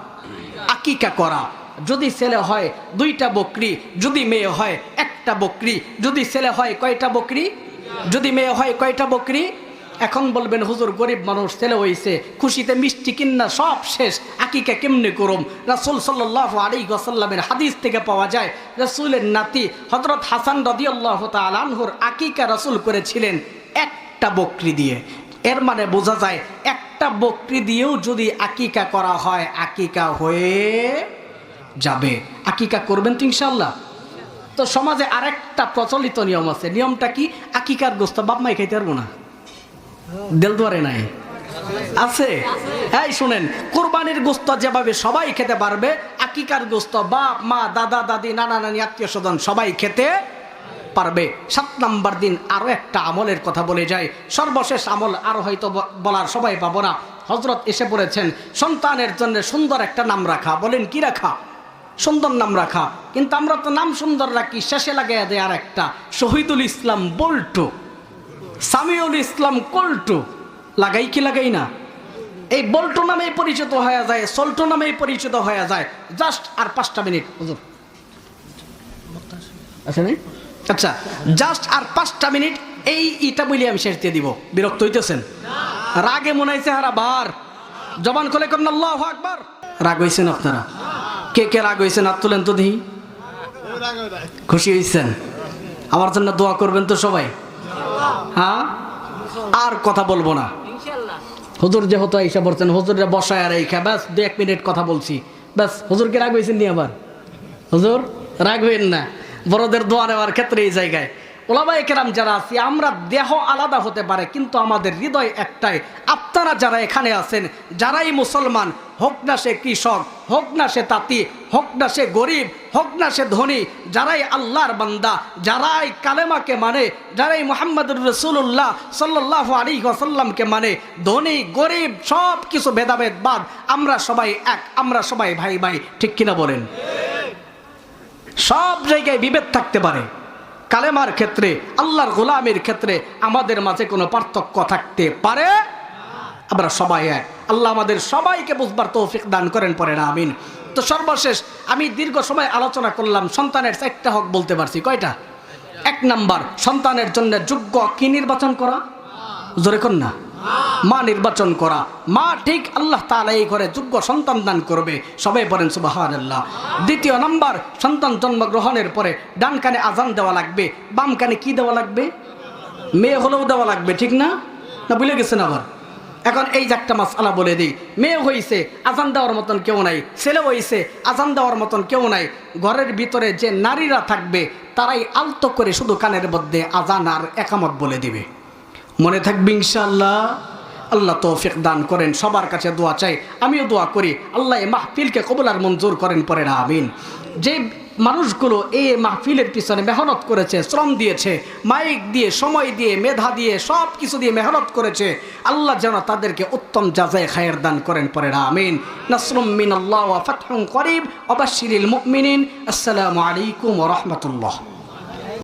আকিকা করা। যদি ছেলে হয় 2টা বকরি, যদি মেয়ে হয় 1টা বকরি। যদি ছেলে হয় কয়টা বকরি? যদি মেয়ে হয় কয়টা বকরি? এখন বলবেন হুজুর গরিব মানুষ, ছেলে হইছে, খুশিতে মিষ্টি কিন্না সব শেষ, আকিকা কেমনে করুম? রাসূল সাল্লাল্লাহু আলাইহি ওয়াসাল্লামের হাদিস থেকে পাওয়া যায়, রাসূলের নাতি হযরত হাসান রাদিয়াল্লাহু তাআলা আনহুর আকিকা রাসূল করেছিলেন 1টা বকরি দিয়ে। এর মানে বোঝা যায় 1টা বকরি দিয়েও যদি আকিকা করা হয়, আকিকা হয়ে যাবে। আকিকা করবেন তো ইনশাআল্লাহ? তো সমাজে আরেকটা প্রচলিত নিয়ম আছে। নিয়মটা কি? আকিকার গোশত বাপ মাই খাইতে পারবো না, দেলদুয়ারে নাই আছে। এই শুনেন, কুরবানির গোশত যেভাবে সবাই খেতে পারবে, আকিকার গোশত বাপ মা দাদা দাদি নানা নানি আত্মীয় স্বজন সবাই খেতে পারবে। 7 নম্বর দিন আরো একটা আমলের কথা বলে যায়, সর্বশেষ আমল, আর হয়তো বলার সবাই পাবো না। হযরত এসে পড়েছেন সন্তানের জন্য সুন্দর একটা নাম রাখা। বলেন কি রাখা? সুন্দর নাম রাখা। কিন্তু আমরা তো নাম সুন্দর রাখি, শেষে লাগাইয়া দেয় আর একটা, শহীদুল ইসলাম বল্টু, সামিউল ইসলাম কল্টু। লাগাই কি লাগাই না? এই বল্টু নামেই পরিচিত হয়ে যায়, সল্টু নামেই পরিচিত হয়ে যায়। জাস্ট আর 5টা মিনিট হুজুর আচ্ছা নেই? আচ্ছা, জাস্ট আর 5টা মিনিট এইটা বলি আমি শেষ দিয়ে দিব। বিরক্ত হইতেছেন? রাগে মনে হয়েছে হারা বার। জবান খুলে করেন আল্লাহু আকবার। রাগ হয়েছেন আপনারা? কে কে রাগ হয়েছেন হাত তুলেন তো দেখি। খুশি হয়েছেন? আমার জন্য দোয়া করবেন তো সবাই? হ্যাঁ, আর কথা বলবো না। হুজুর যেহেতু আইসা বলছেন, হুজুরে বসায় আর এইখা ব্যাস 2-1 মিনিট কথা বলছি, ব্যাস। হুজুরকে রাগ হয়েছেন নি? আবার হুজুর রাগ হইন না, বড়দের দোয়া নেওয়ার ক্ষেত্রে এই জায়গায় ওলামায়ে কেরাম যারা আছি, আমরা দেহ আলাদা হতে পারে কিন্তু আমাদের হৃদয় একটাই। আপনারা যারা এখানে আছেন, যারাই মুসলমান, হোক না সে কৃষক, হোক না সে তাঁতি, হোক না সে গরিব, হোক না সে ধনী, যারাই আল্লাহর বান্দা, যারাই কালেমাকে মানে, যারাই মুহাম্মদুর রাসূলুল্লাহ সাল্লাল্লাহু আলাইহি ওয়াসাল্লামকে মানে, ধনী গরিব সব কিছু ভেদাভেদ বাদ, আমরা সবাই এক, আমরা সবাই ভাই ভাই, ঠিক কিনা বলেন? সব জায়গায় বিভেদ থাকতে পারে, কালেমার ক্ষেত্রে, আল্লাহর গোলামের ক্ষেত্রে আমাদের মাঝে কোনো পার্থক্য থাকতে পারে, আমরা সবাই এক। আল্লাহ আমাদের সবাইকে বুঝবার তৌফিক দান করেন, পড়েন আমিন। তো সর্বশেষ আমি দীর্ঘ সময় আলোচনা করলাম, সন্তানের 4টা হক বলতে পারছি। কয়টা? 1 নাম্বার, সন্তানের জন্য যোগ্য কি নির্বাচন করা? জোরে কোন না? মা নির্বাচন করা। মা ঠিক আল্লাহ তাআলা এই ঘরে যোগ্য সন্তান দান করবে, সবাই বলেন সুবহানাল্লাহ। 2 নাম্বার, সন্তান জন্মগ্রহণের পরে ডান কানে আজান দেওয়া লাগবে, বাম কানে কি দেওয়া লাগবে? মেয়ে হলেও দেওয়া লাগবে, ঠিক না? না ভুলে গেছেন আবার? এখন এই যে একটা মাসআলা বলে দিই, মেয়ে হইছে আজান দেওয়ার মতন কেউ নাই, ছেলে হইছে আজান দেওয়ার মতন কেউ নাই, ঘরের ভিতরে যে নারীরা থাকবে তারাই আলতো করে শুধু কানের মধ্যে আজান আর একামত বলে দিবে। মনে থাকবে ইনশাআল্লাহ। আল্লাহ তৌফিক দান করেন, সবার কাছে দোয়া চাই, আমিও দোয়া করি আল্লাহ এই মাহফিলকে কবুল আর মঞ্জুর করেন, পড়েন আমিন। যে মানুষগুলো এই মাহফিলের পিছনে মেহনত করেছে, শ্রম দিয়েছে, মাইক দিয়ে, সময় দিয়ে, মেধা দিয়ে, সব কিছু দিয়ে মেহনত করেছে, আল্লাহ যেন তাদেরকে উত্তম জাযায়ে খায়ের দান করেন, পড়েন আমিন। নাসরুম মিনাল্লাহ ওয়া ফাতহুন করিব ওয়া বাশশিরিল মুমিনিন। আসসালামু আলাইকুম ওয়া রাহমাতুল্লাহ।